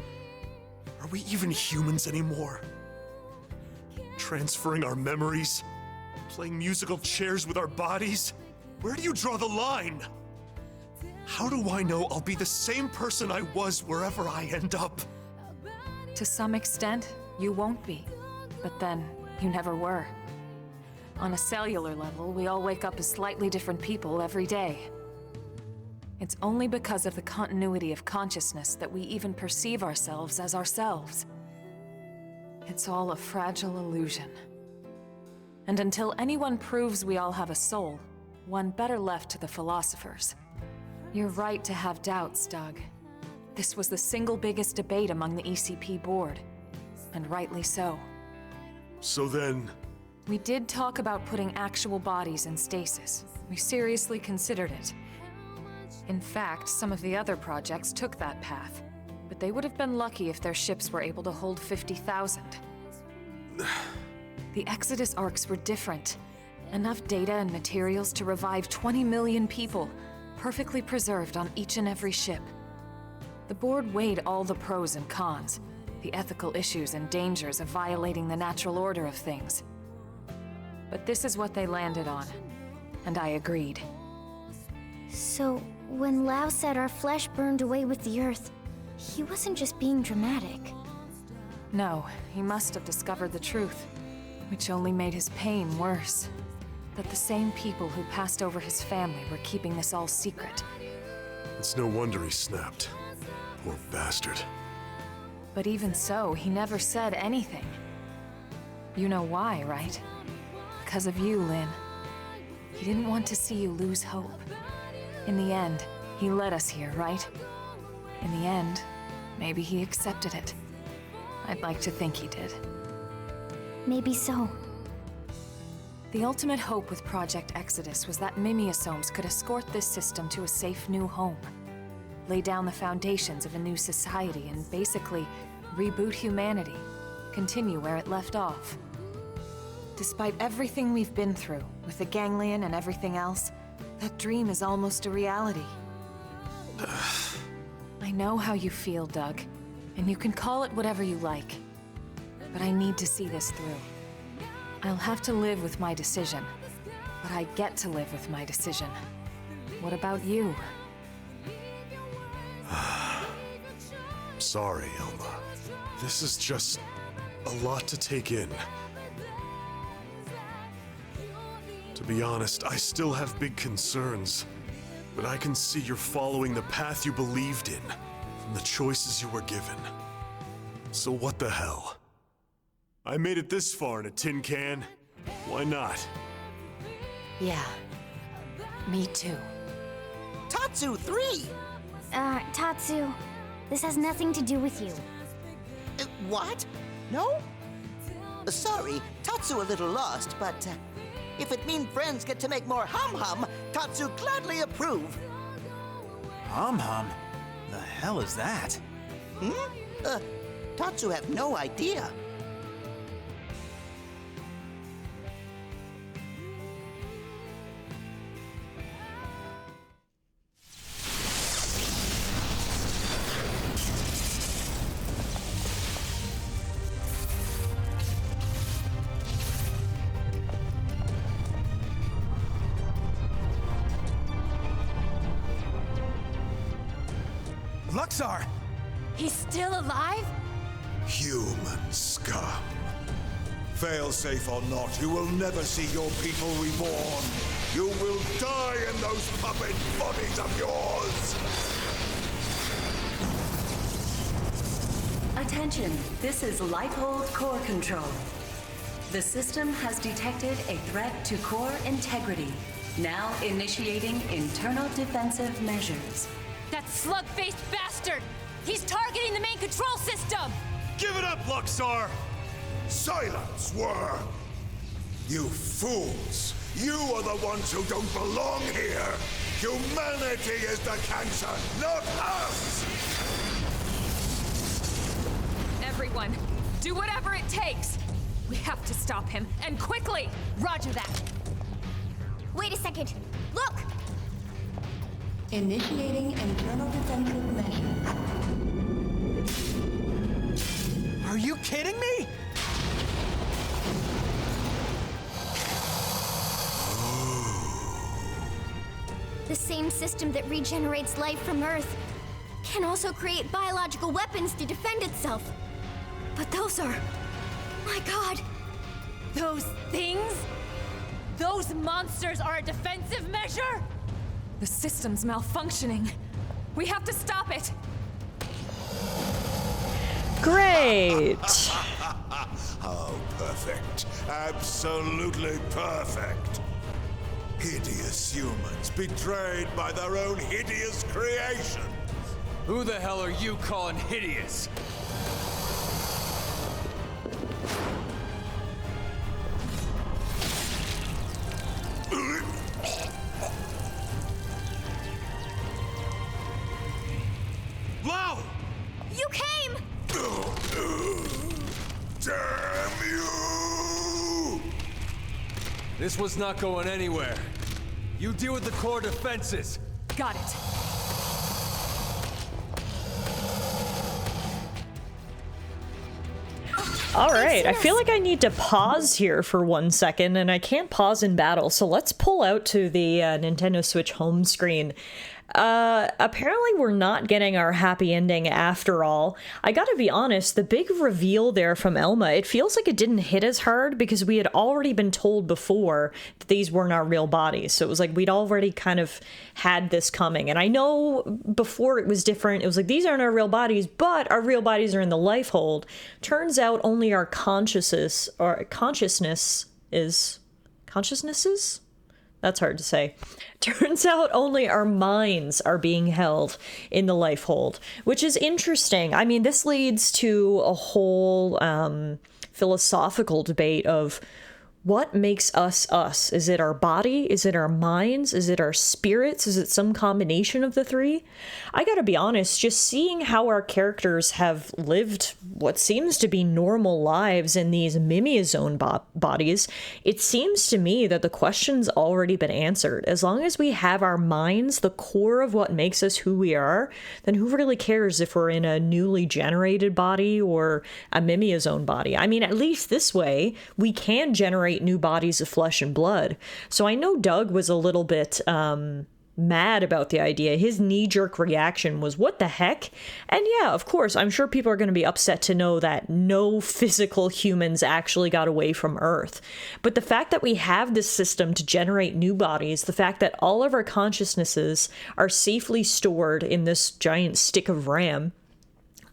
Are we even humans anymore? Transferring our memories? Playing musical chairs with our bodies? Where do you draw the line? How do I know I'll be the same person I was wherever I end up? To some extent, you won't be. But then, you never were. On a cellular level, we all wake up as slightly different people every day. It's only because of the continuity of consciousness that we even perceive ourselves as ourselves. It's all a fragile illusion. And until anyone proves we all have a soul, one better left to the philosophers. You're right to have doubts, Doug. This was the single biggest debate among the ECP board, and rightly so. So then... We did talk about putting actual bodies in stasis. We seriously considered it. In fact, some of the other projects took that path, but they would have been lucky if their ships were able to hold 50,000. The Exodus arcs were different. Enough data and materials to revive 20 million people, perfectly preserved on each and every ship. The board weighed all the pros and cons, the ethical issues and dangers of violating the natural order of things. But this is what they landed on, and I agreed. So, when Lao said our flesh burned away with the earth, he wasn't just being dramatic. No, he must have discovered the truth, which only made his pain worse. That the same people who passed over his family were keeping this all secret. It's no wonder he snapped. Poor bastard. But even so, he never said anything. You know why, right? Because of you, Lynn. He didn't want to see you lose hope. In the end, he led us here, right? In the end, maybe he accepted it. I'd like to think he did. Maybe so. The ultimate hope with Project Exodus was that mimeosomes could escort this system to a safe new home, lay down the foundations of a new society, and basically reboot humanity, continue where it left off. Despite everything we've been through, with the ganglion and everything else, that dream is almost a reality. I know how you feel, Doug, and you can call it whatever you like. But I need to see this through. I'll have to live with my decision, but I get to live with my decision. What about you? Sorry, Elma. This is just a lot to take in. To be honest, I still have big concerns, but I can see you're following the path you believed in, from the choices you were given. So what the hell? I made it this far in a tin can. Why not? Yeah. Me too. Tatsu 3! Tatsu, this has nothing to do with you. What? No? Sorry, Tatsu a little lost, but if it means friends get to make more hum-hum, Tatsu gladly approve. Hum-hum? The hell is that? Tatsu have no idea. Luxar! He's still alive? Human scum. Failsafe or not, you will never see your people reborn. You will die in those puppet bodies of yours! Attention, this is Lifehold Core Control. The system has detected a threat to core integrity. Now initiating internal defensive measures. That slug-faced bastard! He's targeting the main control system! Give it up, Luxar! Silence, worm! You fools! You are the ones who don't belong here! Humanity is the cancer, not us! Everyone, do whatever it takes! We have to stop him, and quickly! Roger that. Wait a second. Look! Initiating internal defensive measures. Are you kidding me? The same system that regenerates life from Earth can also create biological weapons to defend itself. But those are... my god! Those things? Those monsters are a defensive measure? The system's malfunctioning. We have to stop it! Great! Oh, perfect. Absolutely perfect. Hideous humans betrayed by their own hideous creation. Who the hell are you calling hideous? Lau! You came! Damn you! This was not going anywhere. You deal with the core defenses. Got it. All right, I feel like I need to pause here for 1 second, and I can't pause in battle, so let's pull out to the Nintendo Switch home screen. Apparently we're not getting our happy ending after all. I gotta be honest, the big reveal there from Elma, it feels like it didn't hit as hard because we had already been told before that these weren't our real bodies. So it was like we'd already kind of had this coming. And I know before it was different. It was like, these aren't our real bodies, but our real bodies are in the Lifehold. Turns out only our consciousnesses? That's hard to say. Turns out only our minds are being held in the Lifehold, which is interesting. I mean, this leads to a whole philosophical debate of what makes us us? Is it our body? Is it our minds? Is it our spirits? Is it some combination of the three? I gotta be honest, just seeing how our characters have lived what seems to be normal lives in these Mimiazone bodies, it seems to me that the question's already been answered. As long as we have our minds, the core of what makes us who we are, then who really cares if we're in a newly generated body or a Mimiazone body? I mean, at least this way, we can generate new bodies of flesh and blood. So I know Doug was a little bit mad about the idea. His knee-jerk reaction was, what the heck? And yeah, of course, I'm sure people are going to be upset to know that no physical humans actually got away from Earth. But the fact that we have this system to generate new bodies, the fact that all of our consciousnesses are safely stored in this giant stick of RAM,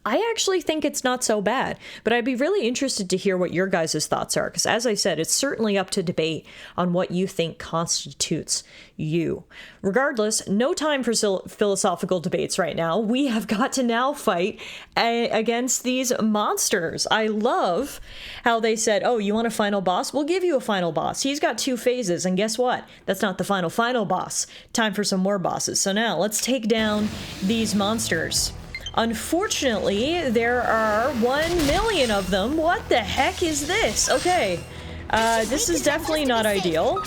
I actually think it's not so bad, but I'd be really interested to hear what your guys' thoughts are, because as I said, it's certainly up to debate on what you think constitutes you. Regardless, no time for philosophical debates right now. We have got to now fight against these monsters. I love how they said, oh, you want a final boss? We'll give you a final boss. He's got 2 phases, and guess what? That's not the final boss. Time for some more bosses. So now, let's take down these monsters. Unfortunately, there are 1 million of them. What the heck is this? Okay, this is definitely not ideal.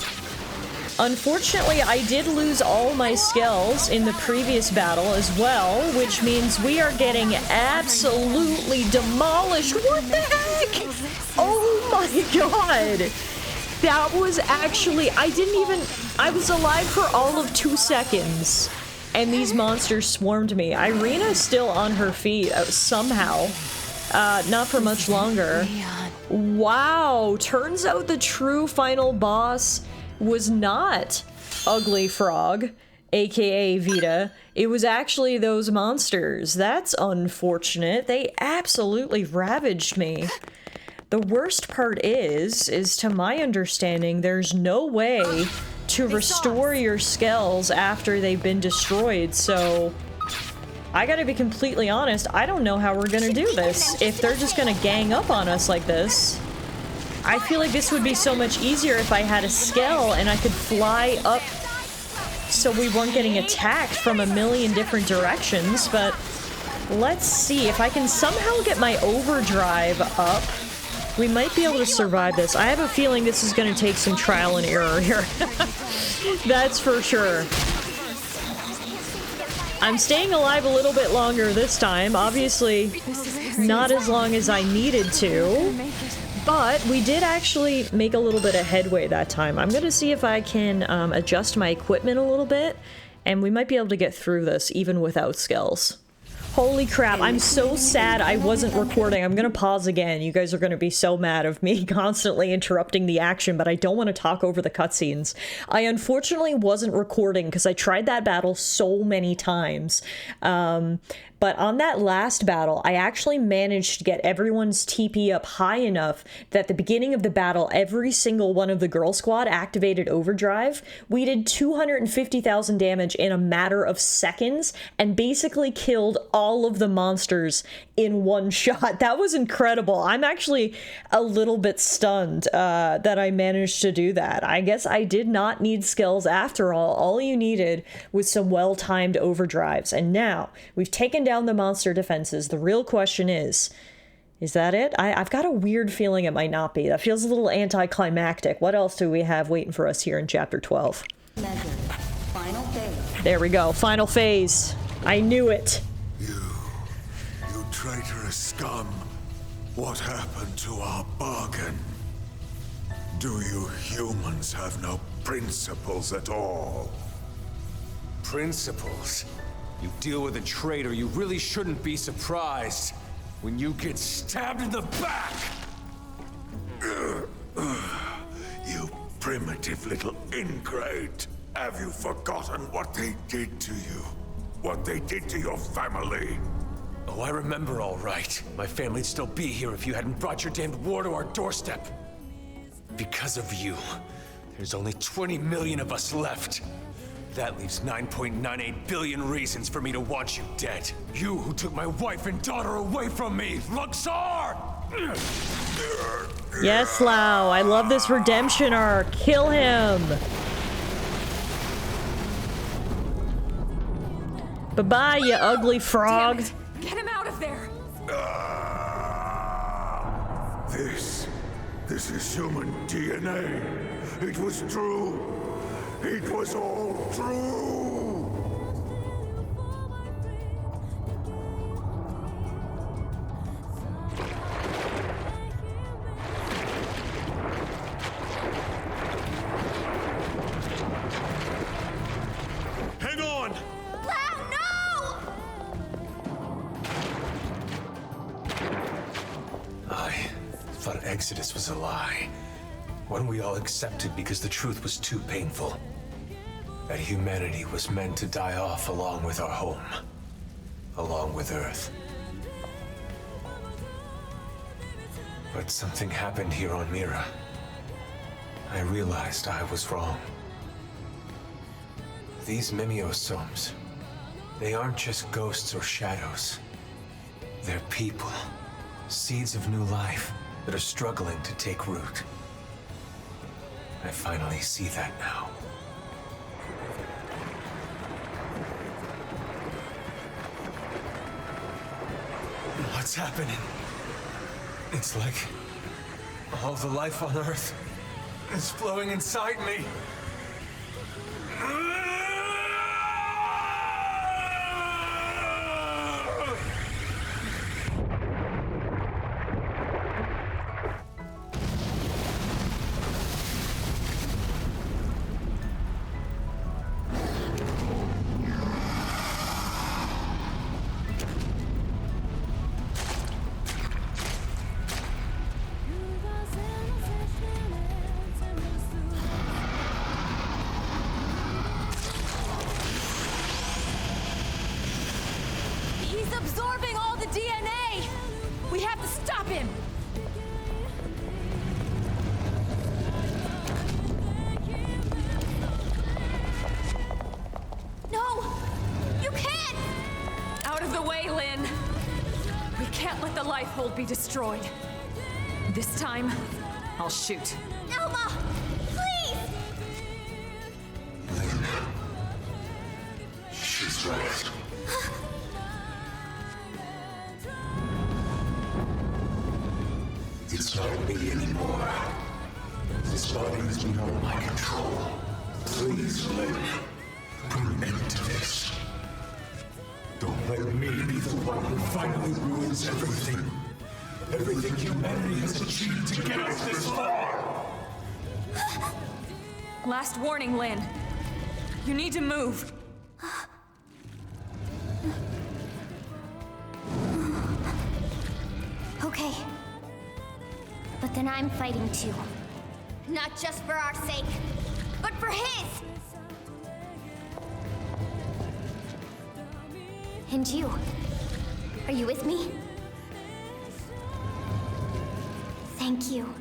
Unfortunately, I did lose all my skills in the previous battle as well, which means we are getting absolutely demolished. What the heck? Oh my god! That was actually, I was alive for all of 2 seconds. and these monsters swarmed me. Irena's still on her feet somehow. Not for much longer. Wow, turns out the true final boss was not Ugly Frog, aka Vita. It was actually those monsters. That's unfortunate. They absolutely ravaged me. The worst part is to my understanding, there's no way to restore your skulls after they've been destroyed, so I gotta be completely honest, I don't know how we're gonna do this. If they're just gonna gang up on us like this, I feel like this would be so much easier if I had a skull and I could fly up so we weren't getting attacked from a million different directions, but let's see. If I can somehow get my overdrive up, we might be able to survive this. I have a feeling this is going to take some trial and error here. That's for sure. I'm staying alive a little bit longer this time. Obviously, not as long as I needed to. But we did actually make a little bit of headway that time. I'm going to see if I can adjust my equipment a little bit, and we might be able to get through this even without skills. Holy crap, I'm so sad I wasn't recording. I'm gonna pause again. You guys are gonna be so mad of me constantly interrupting the action, but I don't want to talk over the cutscenes. I unfortunately wasn't recording because I tried that battle so many times. But on that last battle, I actually managed to get everyone's TP up high enough that at the beginning of the battle, every single one of the girl squad activated overdrive. We did 250,000 damage in a matter of seconds and basically killed all of the monsters in one shot. That was incredible. I'm actually a little bit stunned that I managed to do that. I guess I did not need skills after all. All you needed was some well-timed overdrives. And now we've taken down the monster defenses. The real question is that it? I've got a weird feeling it might not be. That feels a little anticlimactic. What else do we have waiting for us here in Chapter 12? Final phase. There we go. Final phase. I knew it. You traitorous scum. What happened to our bargain? Do you humans have no principles at all? Principles? You deal with a traitor, you really shouldn't be surprised when you get stabbed in the back! You primitive little ingrate! Have you forgotten what they did to you? What they did to your family? Oh, I remember all right. My family'd still be here if you hadn't brought your damned war to our doorstep. Because of you, there's only 20 million of us left. That leaves 9.98 billion reasons for me to want you dead. You who took my wife and daughter away from me, Luxor! Yes, Lau, I love this redemption arc. Kill him! Bye-bye, you ugly frog. Get him out of there! This is human DNA. It was true. It was all true! Hang on! Lau, no! I thought Exodus was a lie. One we all accepted because the truth was too painful. That humanity was meant to die off along with our home. Along with Earth. But something happened here on Mira. I realized I was wrong. These Mimiosomes, they aren't just ghosts or shadows. They're people. Seeds of new life that are struggling to take root. I finally see that now. What's happening? It's like all the life on Earth is flowing inside me. Lifehold be destroyed. This time, I'll shoot. Elma! Please! She's right. It's not me anymore. This body is beyond my control. Please, Blade, put an end to this. Don't let me be the one who finally ruins everything. Everything humanity has achieved to get us this far. Last warning, Lynn. You need to move. Okay. But then I'm fighting too. Not just for our sake, but for his! And you? Are you with me? Thank you.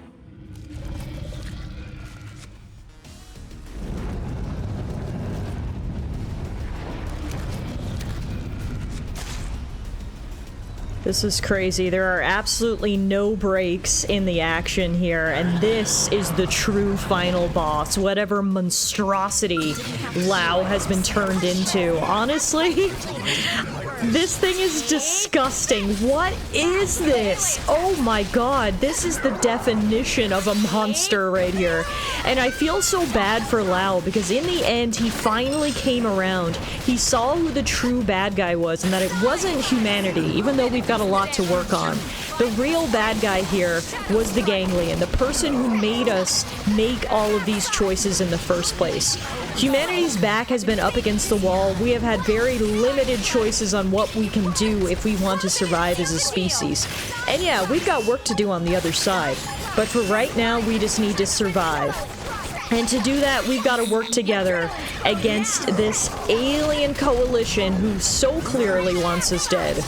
This is crazy. There are absolutely no breaks in the action here, and this is the true final boss, whatever monstrosity Lao has been turned into. Honestly, this thing is disgusting. What is this? Oh my god, this is the definition of a monster right here. And I feel so bad for Lao, because in the end, he finally came around. He saw who the true bad guy was, and that it wasn't humanity, even though we've got a lot to work on. The real bad guy here was the Ganglion, the person who made us make all of these choices in the first place. Humanity's back has been up against the wall. We have had very limited choices on what we can do if we want to survive as a species. And yeah, we've got work to do on the other side. But for right now, we just need to survive. And to do that, we've got to work together against this alien coalition who so clearly wants us dead.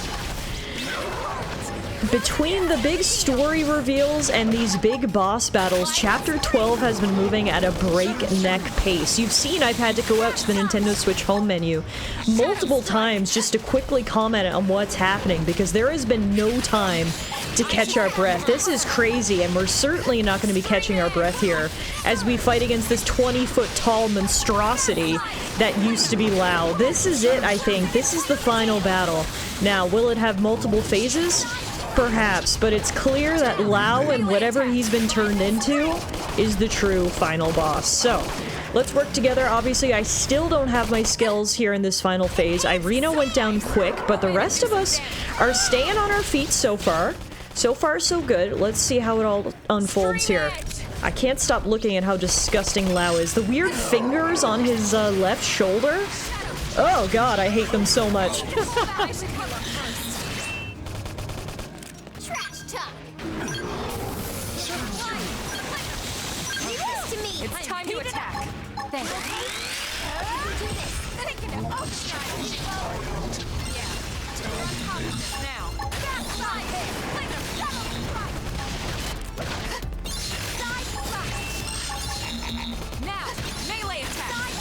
Between the big story reveals and these big boss battles, Chapter 12 has been moving at a breakneck pace. You've seen I've had to go out to the Nintendo Switch home menu multiple times just to quickly comment on what's happening, because there has been no time to catch our breath. This is crazy, and we're certainly not going to be catching our breath here as we fight against this 20-foot tall monstrosity that used to be Lao. This is it, I think. This is the final battle. Now, will it have multiple phases? Perhaps, but it's clear that Lao and whatever he's been turned into is the true final boss. So, let's work together. Obviously, I still don't have my skills here in this final phase. Irina went down quick, but the rest of us are staying on our feet so far. So far, so good. Let's see how it all unfolds here. I can't stop looking at how disgusting Lao is. The weird fingers on his left shoulder. Oh god, I hate them so much. It's time to attack. Thanks. Now. Now, melee attack.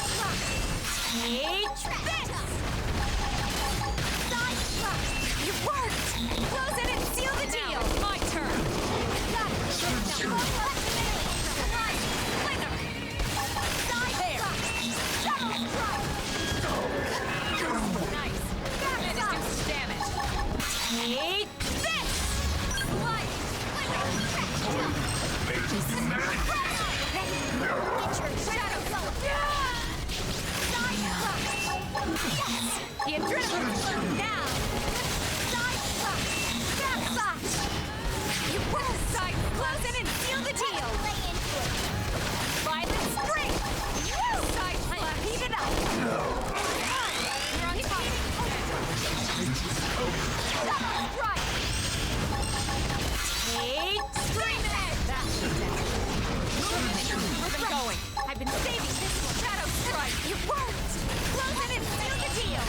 It worked. Close it and seal the deal. My turn. Take this! The adrenaline now! You put the side, close it and seal the deal! Violent spring! Side slap, heat it up! You're on top. Right! Take spring! That's where I'm going. I've been saving this one. Shadow strike! It worked! Close it and seal the deal!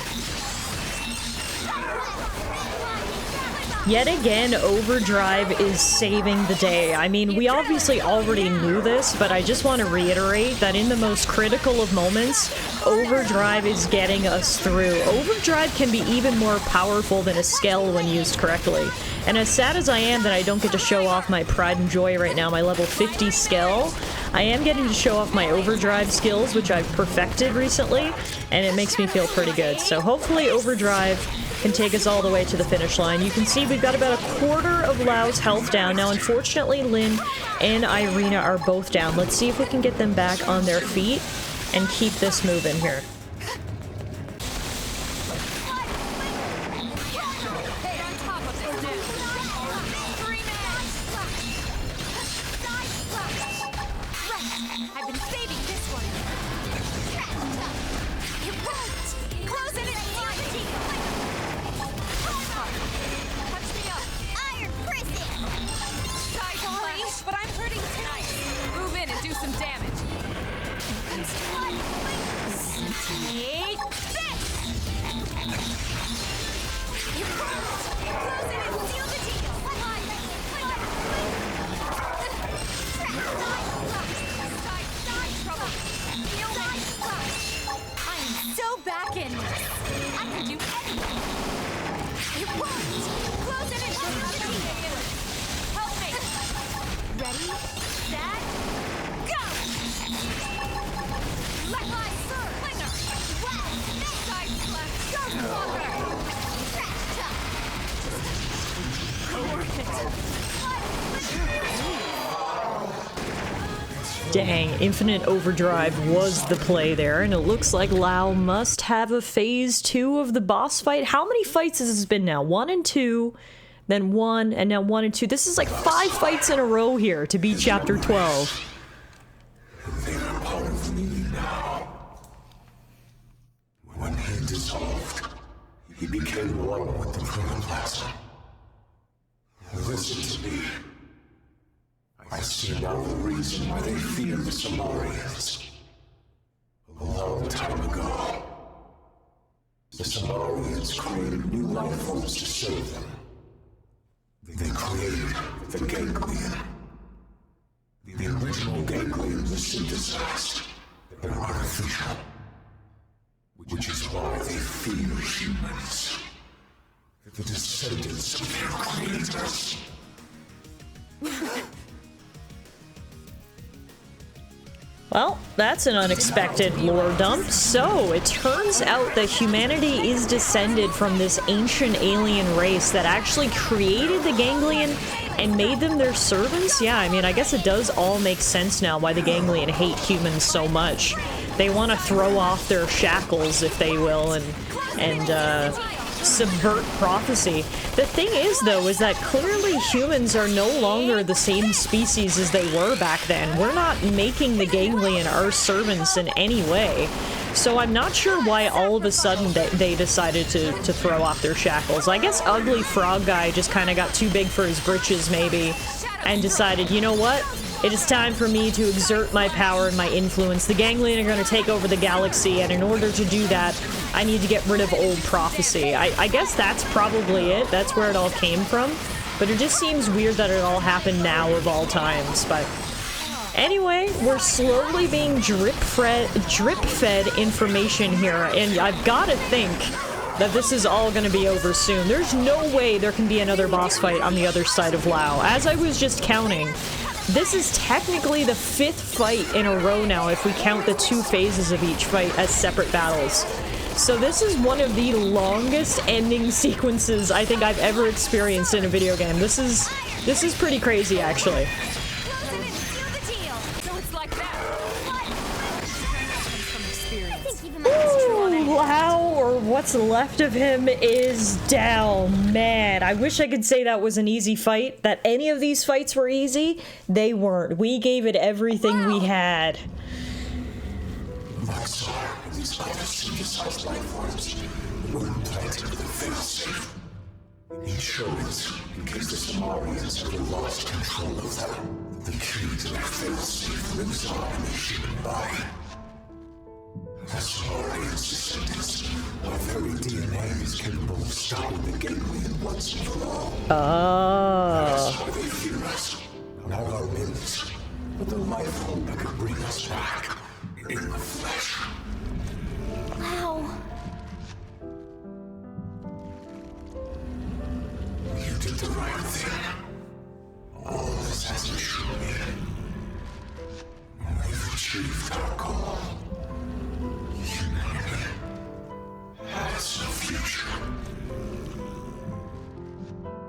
Yet again, Overdrive is saving the day. I mean, we obviously already knew this, but I just want to reiterate that in the most critical of moments, Overdrive is getting us through. Overdrive can be even more powerful than a Skell when used correctly. And as sad as I am that I don't get to show off my pride and joy right now, my level 50 Skell, I am getting to show off my Overdrive skills, which I've perfected recently, and it makes me feel pretty good. So hopefully Overdrive can take us all the way to the finish line. You can see we've got about a quarter of Lau's health down. Now, unfortunately, Lynn and Irina are both down. Let's see if we can get them back on their feet and keep this moving here. I've been saving this one. Close it and seal the deal. Touch me up. Iron prison. Sorry, but I'm hurting tonight. Move in and do some damage. Take this. Close it and seal the deal. I'm so back in this. I can do anything. It won't. Close it and seal the deal. Help me. Ready, set, go. Let my slinger. Well, next side left. Go longer. Worth it. Dang, Infinite Overdrive was the play there, and it looks like Lau must have a phase 2 of the boss fight. How many fights has this been now? 1 and 2, then 1, and now 1 and 2. This is like 5 fights in a row here to beat Chapter 12. They are part of me now. When he dissolved, he became one with the protoplasm. Listen to me. I see now the reason why they fear the Samarians. A long time ago, the Samarians created new life forms to serve them. They created the ganglion. The original ganglion was synthesized. They're artificial. Which is why they fear humans. The descendants of their creators. Well, that's an unexpected lore dump. So, it turns out that humanity is descended from this ancient alien race that actually created the ganglion and made them their servants? Yeah, I mean, I guess it does all make sense now why the ganglion hate humans so much. They want to throw off their shackles, if they will, and subvert prophecy. The thing is, though, is that clearly humans are no longer the same species as they were back then. We're not making the ganglion our servants in any way. So I'm not sure why all of a sudden they decided to throw off their shackles. I guess Ugly Frog Guy just kind of got too big for his britches, maybe, and decided, you know what? It is time for me to exert my power and my influence. The ganglion are going to take over the galaxy, and in order to do that, I need to get rid of old prophecy. I guess that's probably it. That's where it all came from. But it just seems weird that it all happened now of all times. But anyway, we're slowly being drip-fed information here, and I've got to think that this is all going to be over soon. There's no way there can be another boss fight on the other side of Lau. As I was just counting, this is technically the 5th fight in a row now if we count the 2 phases of each fight as separate battles. So this is one of the longest ending sequences I think I've ever experienced in a video game. This is pretty crazy, actually. Ooh, Lau, or what's left of him, is down. Man, I wish I could say that was an easy fight, that any of these fights were easy. They weren't. We gave it everything we had. My soul and these other synthesized life forms were implanted with a failsafe. Insurance, in case the Samarians ever lost control of them. The key to their failsafe lives on in the human body. The Solarian systems, our very DNA is capable of stopping the ganglion once and for all. That's why they fear us. Not our limbs, but the life form that could bring us back in the flesh. Wow. You did the right thing. All this has assured me. We've achieved our goal. Humanity has no future.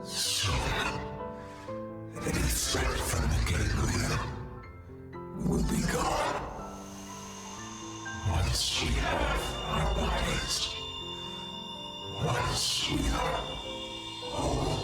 Soon, any threat from the ganglion will be gone. Once we have our bodies. Once we are whole.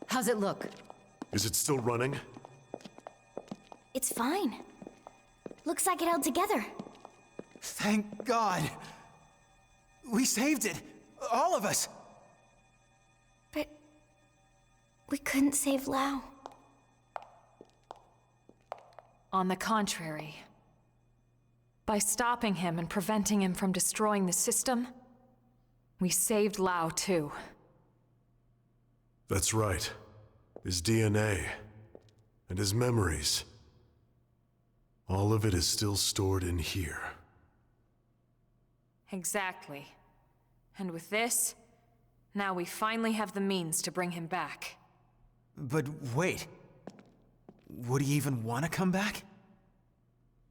How's it look? Is it still running? It's fine. Looks like it held together. Thank God. We saved it. All of us. But we couldn't save Lau. On the contrary. By stopping him and preventing him from destroying the system, we saved Lau too. That's right. His DNA and his memories. All of it is still stored in here. Exactly. And with this, now we finally have the means to bring him back. But wait. Would he even want to come back?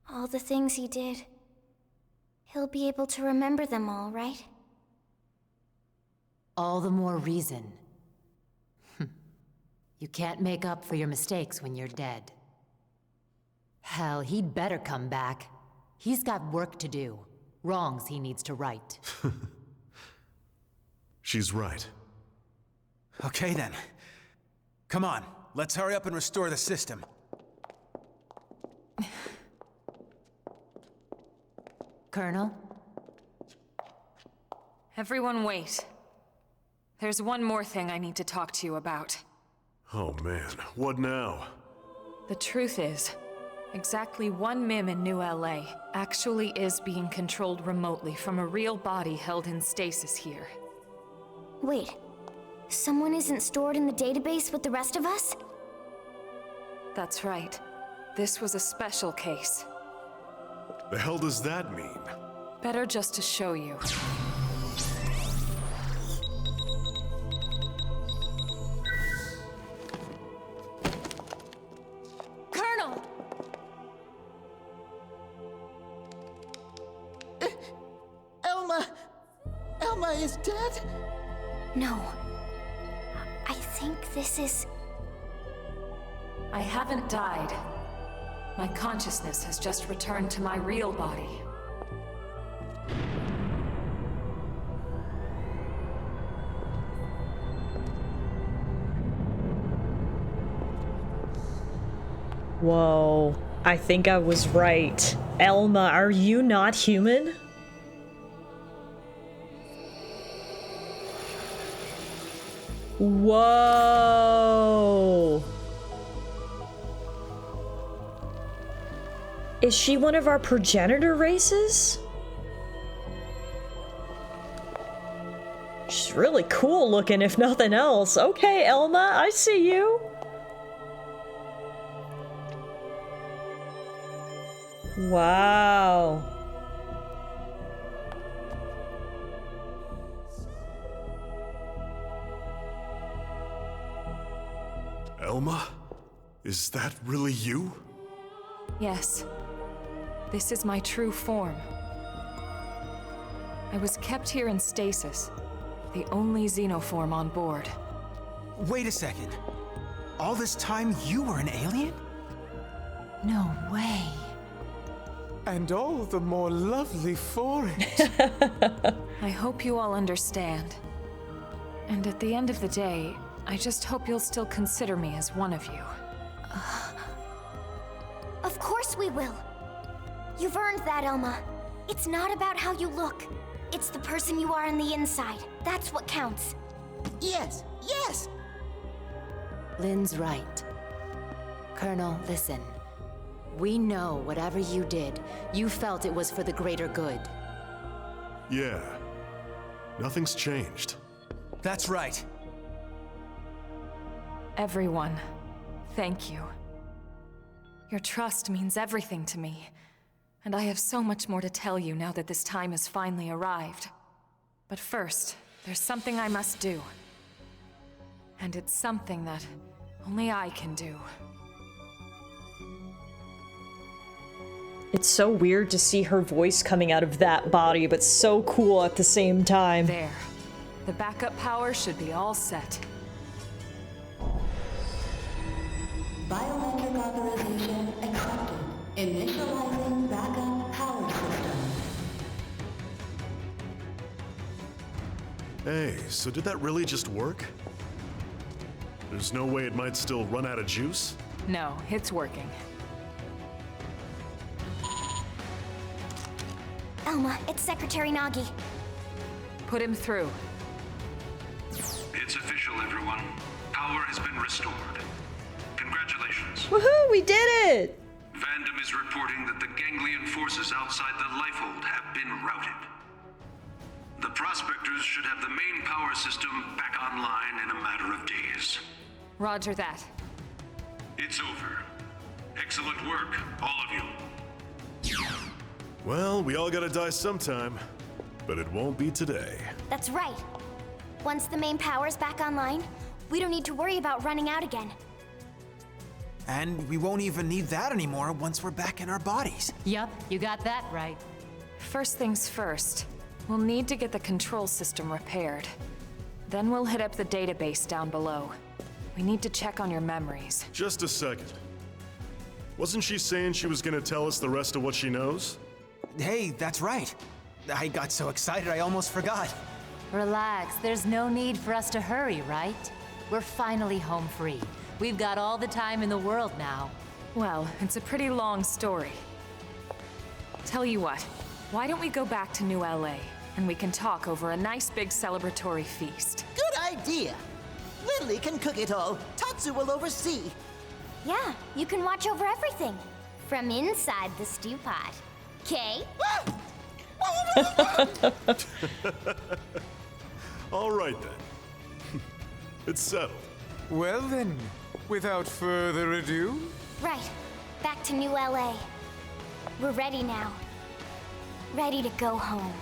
All the things he did. He'll be able to remember them all, right? All the more reason. You can't make up for your mistakes when you're dead. Hell, he'd better come back. He's got work to do. Wrongs he needs to right. She's right. Okay then. Come on, let's hurry up and restore the system. Colonel? Everyone wait. There's one more thing I need to talk to you about. Oh man, what now? The truth is, exactly one MIM in New LA actually is being controlled remotely from a real body held in stasis here. Wait, someone isn't stored in the database with the rest of us? That's right. This was a special case. The hell does that mean? Better just to show you. Colonel! Elma is dead? No. I think this is... I haven't died. My consciousness has just returned to my real body. Whoa, I think I was right. Elma, are you not human? Whoa! Is she one of our progenitor races? She's really cool looking, if nothing else. Okay, Elma, I see you. Wow. Elma? Is that really you? Yes. This is my true form. I was kept here in stasis, the only xenoform on board. Wait a second. All this time you were an alien? No way. And all the more lovely for it. I hope you all understand. And at the end of the day, I just hope you'll still consider me as one of you. Of course we will. You've earned that, Elma. It's not about how you look. It's the person you are on the inside. That's what counts. Yes, yes! Lynn's right. Colonel, listen. We know whatever you did, you felt it was for the greater good. Yeah. Nothing's changed. That's right. Everyone, thank you. Your trust means everything to me, and I have so much more to tell you now that this time has finally arrived. But first, there's something I must do. And it's something that only I can do. It's so weird to see her voice coming out of that body, but so cool at the same time. There. The backup power should be all set. Biometric authorization accepted. Initializing backup power system. Hey, so did that really just work? There's no way it might still run out of juice? No, it's working. Elma, it's Secretary Nagi. Put him through. It's official, everyone. Power has been restored. Congratulations. Woohoo, we did it! Fandom is reporting that the ganglion forces outside the Lifehold have been routed. The Prospectors should have the main power system back online in a matter of days. Roger that. It's over. Excellent work, all of you. Well, we all gotta die sometime, but it won't be today. That's right. Once the main power's back online, we don't need to worry about running out again. And we won't even need that anymore once we're back in our bodies. Yup, you got that right. First things first, we'll need to get the control system repaired. Then we'll hit up the database down below. We need to check on your memories. Just a second. Wasn't she saying she was gonna tell us the rest of what she knows? Hey, that's right. I got so excited I almost forgot. Relax, there's no need for us to hurry, right? We're finally home free. We've got all the time in the world now. Well, it's a pretty long story. Tell you what, why don't we go back to New LA, and we can talk over a nice big celebratory feast. Good idea! Lily can cook it all. Tatsu will oversee. Yeah, you can watch over everything. From inside the stew pot. Okay? All right then. It's settled. Well then, without further ado... Right. Back to New LA. We're ready now. Ready to go home.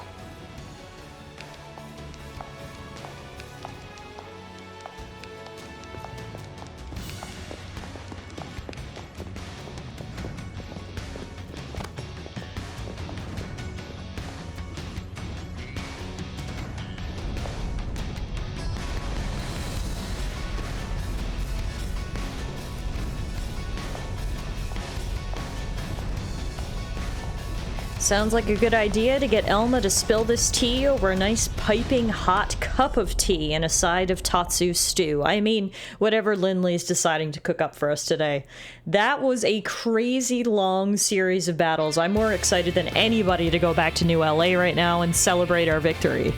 Sounds like a good idea to get Elma to spill this tea over a nice piping hot cup of tea and a side of Tatsu stew. I mean, whatever Lindley's deciding to cook up for us today. That was a crazy long series of battles. I'm more excited than anybody to go back to New LA right now and celebrate our victory.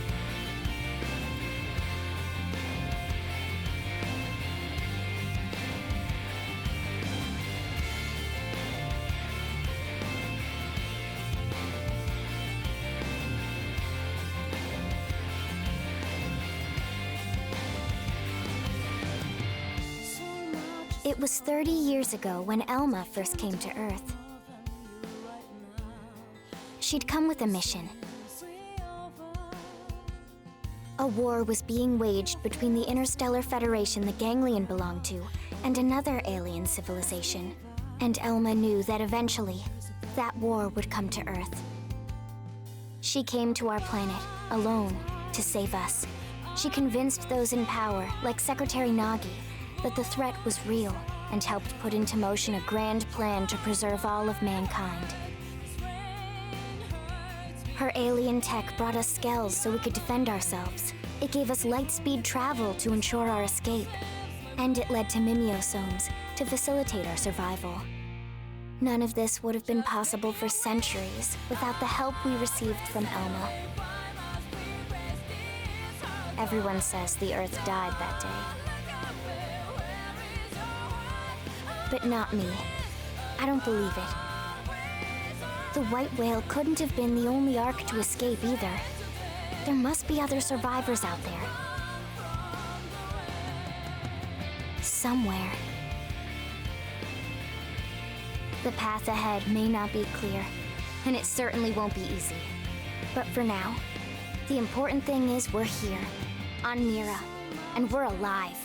It was 30 years ago when Elma first came to Earth. She'd come with a mission. A war was being waged between the Interstellar Federation the Ganglion belonged to and another alien civilization. And Elma knew that eventually, that war would come to Earth. She came to our planet, alone, to save us. She convinced those in power, like Secretary Nagi, that the threat was real, and helped put into motion a grand plan to preserve all of mankind. Her alien tech brought us skells so we could defend ourselves. It gave us light-speed travel to ensure our escape. And it led to mimeosomes to facilitate our survival. None of this would have been possible for centuries without the help we received from Elma. Everyone says the Earth died that day. But not me. I don't believe it. The white whale couldn't have been the only Ark to escape either. There must be other survivors out there. Somewhere. The path ahead may not be clear, and it certainly won't be easy. But for now, the important thing is we're here, on Mira, and we're alive.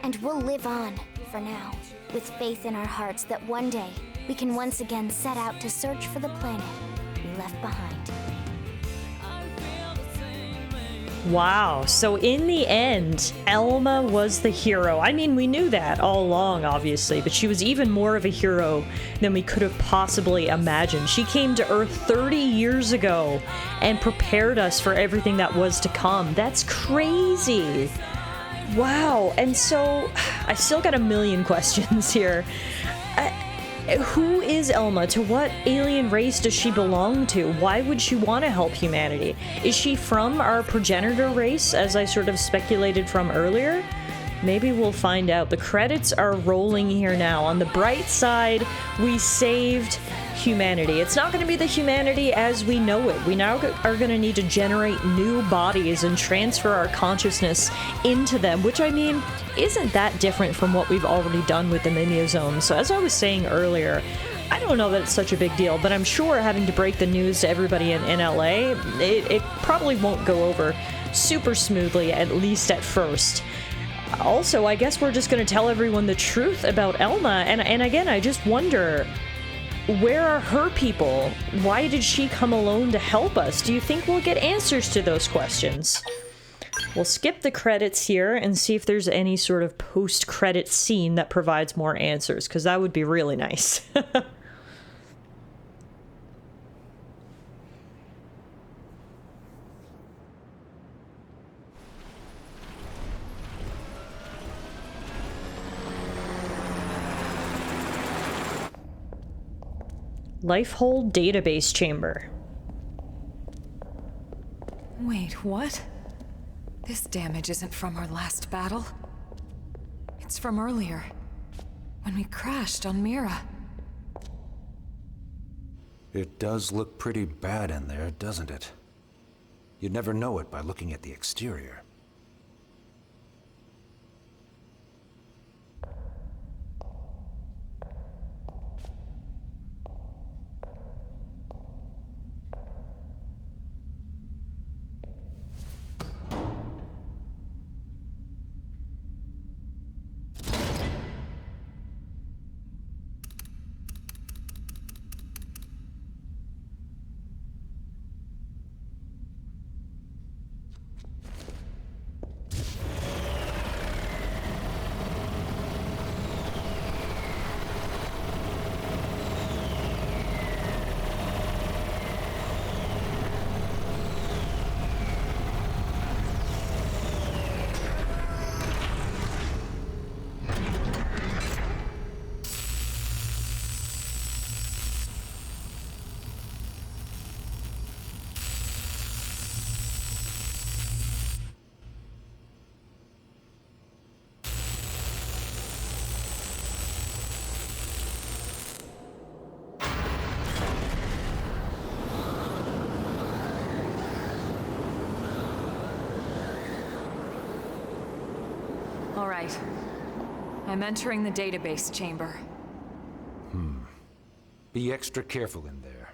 And we'll live on, for now, with faith in our hearts that one day we can once again set out to search for the planet we left behind. Wow, so in the end, Elma was the hero. I mean, we knew that all along, obviously, but she was even more of a hero than we could have possibly imagined. She came to Earth 30 years ago and prepared us for everything that was to come. That's crazy. Wow, and so I still got a million questions here. Who is Elma? To what alien race does she belong to? Why would she want to help humanity? Is she from our progenitor race, as I sort of speculated from earlier? Maybe we'll find out. The credits are rolling here now. On the bright side, we saved humanity. It's not going to be the humanity as we know it. We now are going to need to generate new bodies and transfer our consciousness into them, which, I mean, isn't that different from what we've already done with the mimeosomes. So as I was saying earlier, I don't know that it's such a big deal, but I'm sure having to break the news to everybody in LA, it probably won't go over super smoothly, at least at first. Also, I guess we're just going to tell everyone the truth about Elma, and again, I just wonder, where are her people? Why did she come alone to help us? Do you think we'll get answers to those questions? We'll skip the credits here and see if there's any sort of post-credit scene that provides more answers, because that would be really nice. Lifehold database chamber. Wait, what? This damage isn't from our last battle. It's from earlier, when we crashed on Mira. It does look pretty bad in there, doesn't it? You'd never know it by looking at the exterior. All right. I'm entering the database chamber. Be extra careful in there.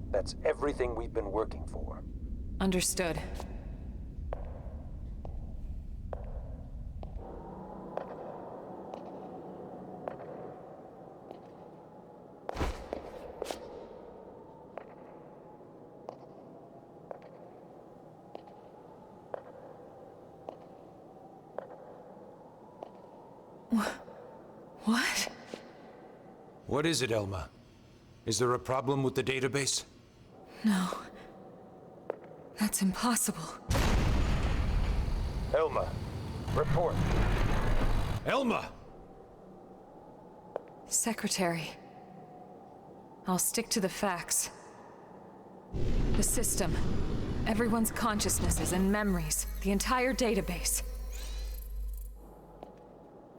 That's everything we've been working for. Understood. What is it, Elma? Is there a problem with the database? No. That's impossible. Elma, report. Elma! Secretary. I'll stick to the facts. The system. Everyone's consciousnesses and memories. The entire database.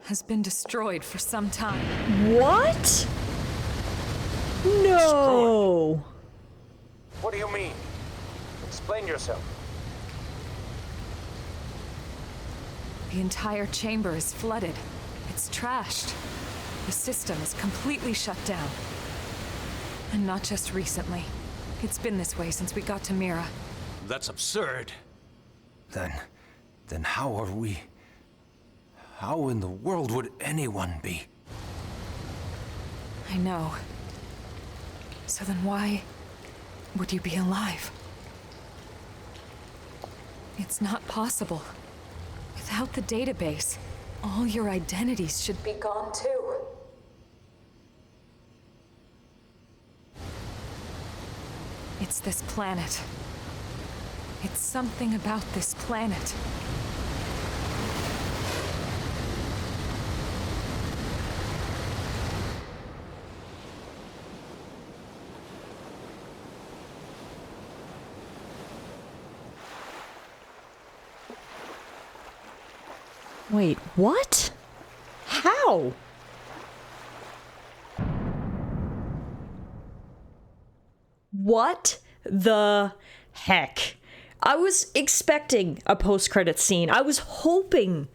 Has been destroyed for some time. What? No! What do you mean? Explain yourself. The entire chamber is flooded. It's trashed. The system is completely shut down. And not just recently. It's been this way since we got to Mira. That's absurd. Then how are we... How in the world would anyone be? I know. So then why would you be alive? It's not possible. Without the database, all your identities should be gone too. It's this planet. It's something about this planet. Wait, what? How? What the heck? I was expecting a post-credit scene. I was hoping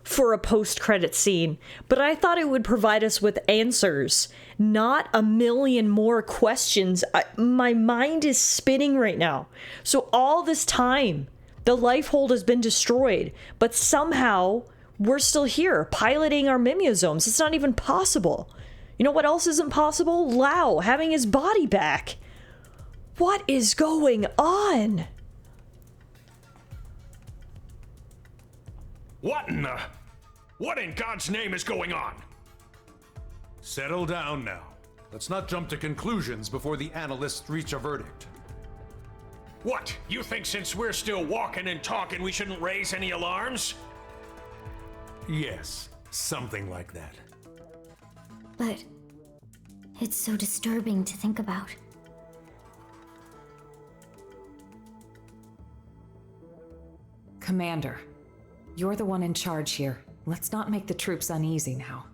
for a post-credit scene, but I thought it would provide us with answers, not a million more questions. My mind is spinning right now. So all this time, the life hold has been destroyed, but somehow we're still here, piloting our mimeosomes. It's not even possible. You know what else isn't possible? Lao having his body back. What is going on? What in God's name is going on? Settle down now. Let's not jump to conclusions before the analysts reach a verdict. What? You think since we're still walking and talking, we shouldn't raise any alarms? Yes, something like that. But it's so disturbing to think about. Commander, you're the one in charge here. Let's not make the troops uneasy now.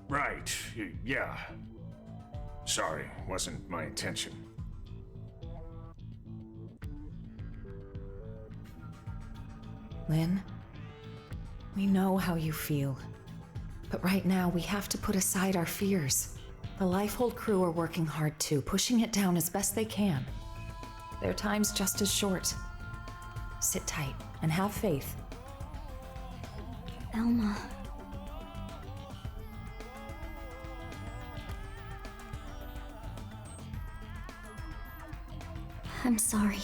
Right. Yeah. Sorry, wasn't my intention. Lynn, we know how you feel. But right now, we have to put aside our fears. The Lifehold crew are working hard too, pushing it down as best they can. Their time's just as short. Sit tight and have faith. Elma. I'm sorry.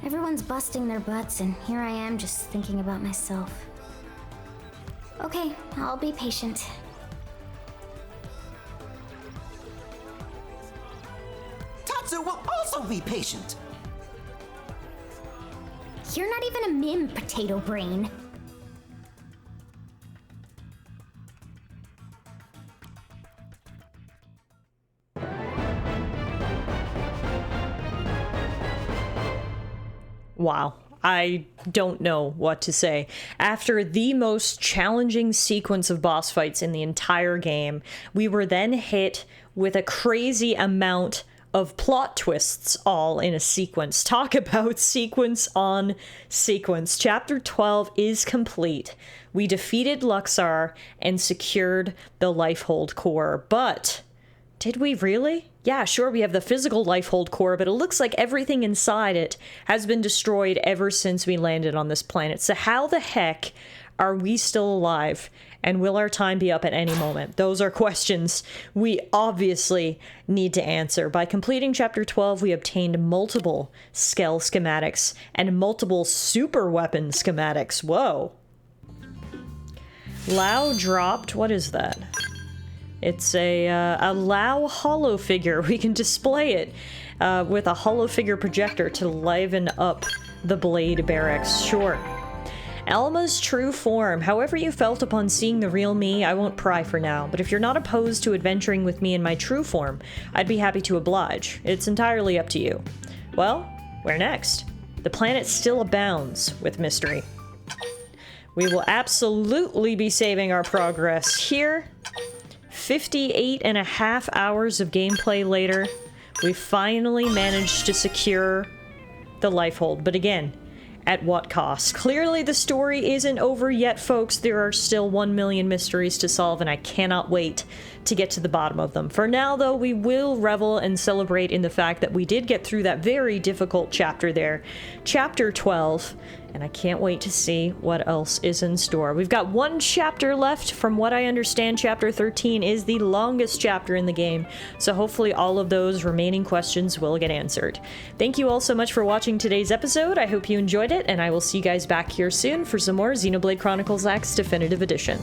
Everyone's busting their butts, and here I am just thinking about myself. Okay, I'll be patient. Tatsu will also be patient. You're not even a mim, potato brain. Wow. I don't know what to say. After the most challenging sequence of boss fights in the entire game, we were then hit with a crazy amount of plot twists all in a sequence. Talk about sequence on sequence. Chapter 12 is complete. We defeated Luxar and secured the Lifehold core, but did we really? Yeah, sure, we have the physical Lifehold core, but it looks like everything inside it has been destroyed ever since we landed on this planet. So how the heck are we still alive? And will our time be up at any moment? Those are questions we obviously need to answer. By completing Chapter 12, we obtained multiple Skell schematics and multiple super weapon schematics. Whoa. Lao dropped, what is that? It's a Lao holo figure. We can display it with a holo figure projector to liven up the Blade barracks. Sure. Alma's true form. However you felt upon seeing the real me, I won't pry for now, but if you're not opposed to adventuring with me in my true form, I'd be happy to oblige. It's entirely up to you. Well, where next? The planet still abounds with mystery. We will absolutely be saving our progress here. 58.5 hours of gameplay later, we finally managed to secure the Lifehold, but again, at what cost? Clearly the story isn't over yet, folks. There are still 1 million mysteries to solve, and I cannot wait to get to the bottom of them. For now, though, we will revel and celebrate in the fact that we did get through that very difficult chapter there. Chapter 12, and I can't wait to see what else is in store. We've got one chapter left. From what I understand, chapter 13 is the longest chapter in the game, so hopefully all of those remaining questions will get answered. Thank you all so much for watching today's episode. I hope you enjoyed it, and I will see you guys back here soon for some more Xenoblade Chronicles X Definitive Edition.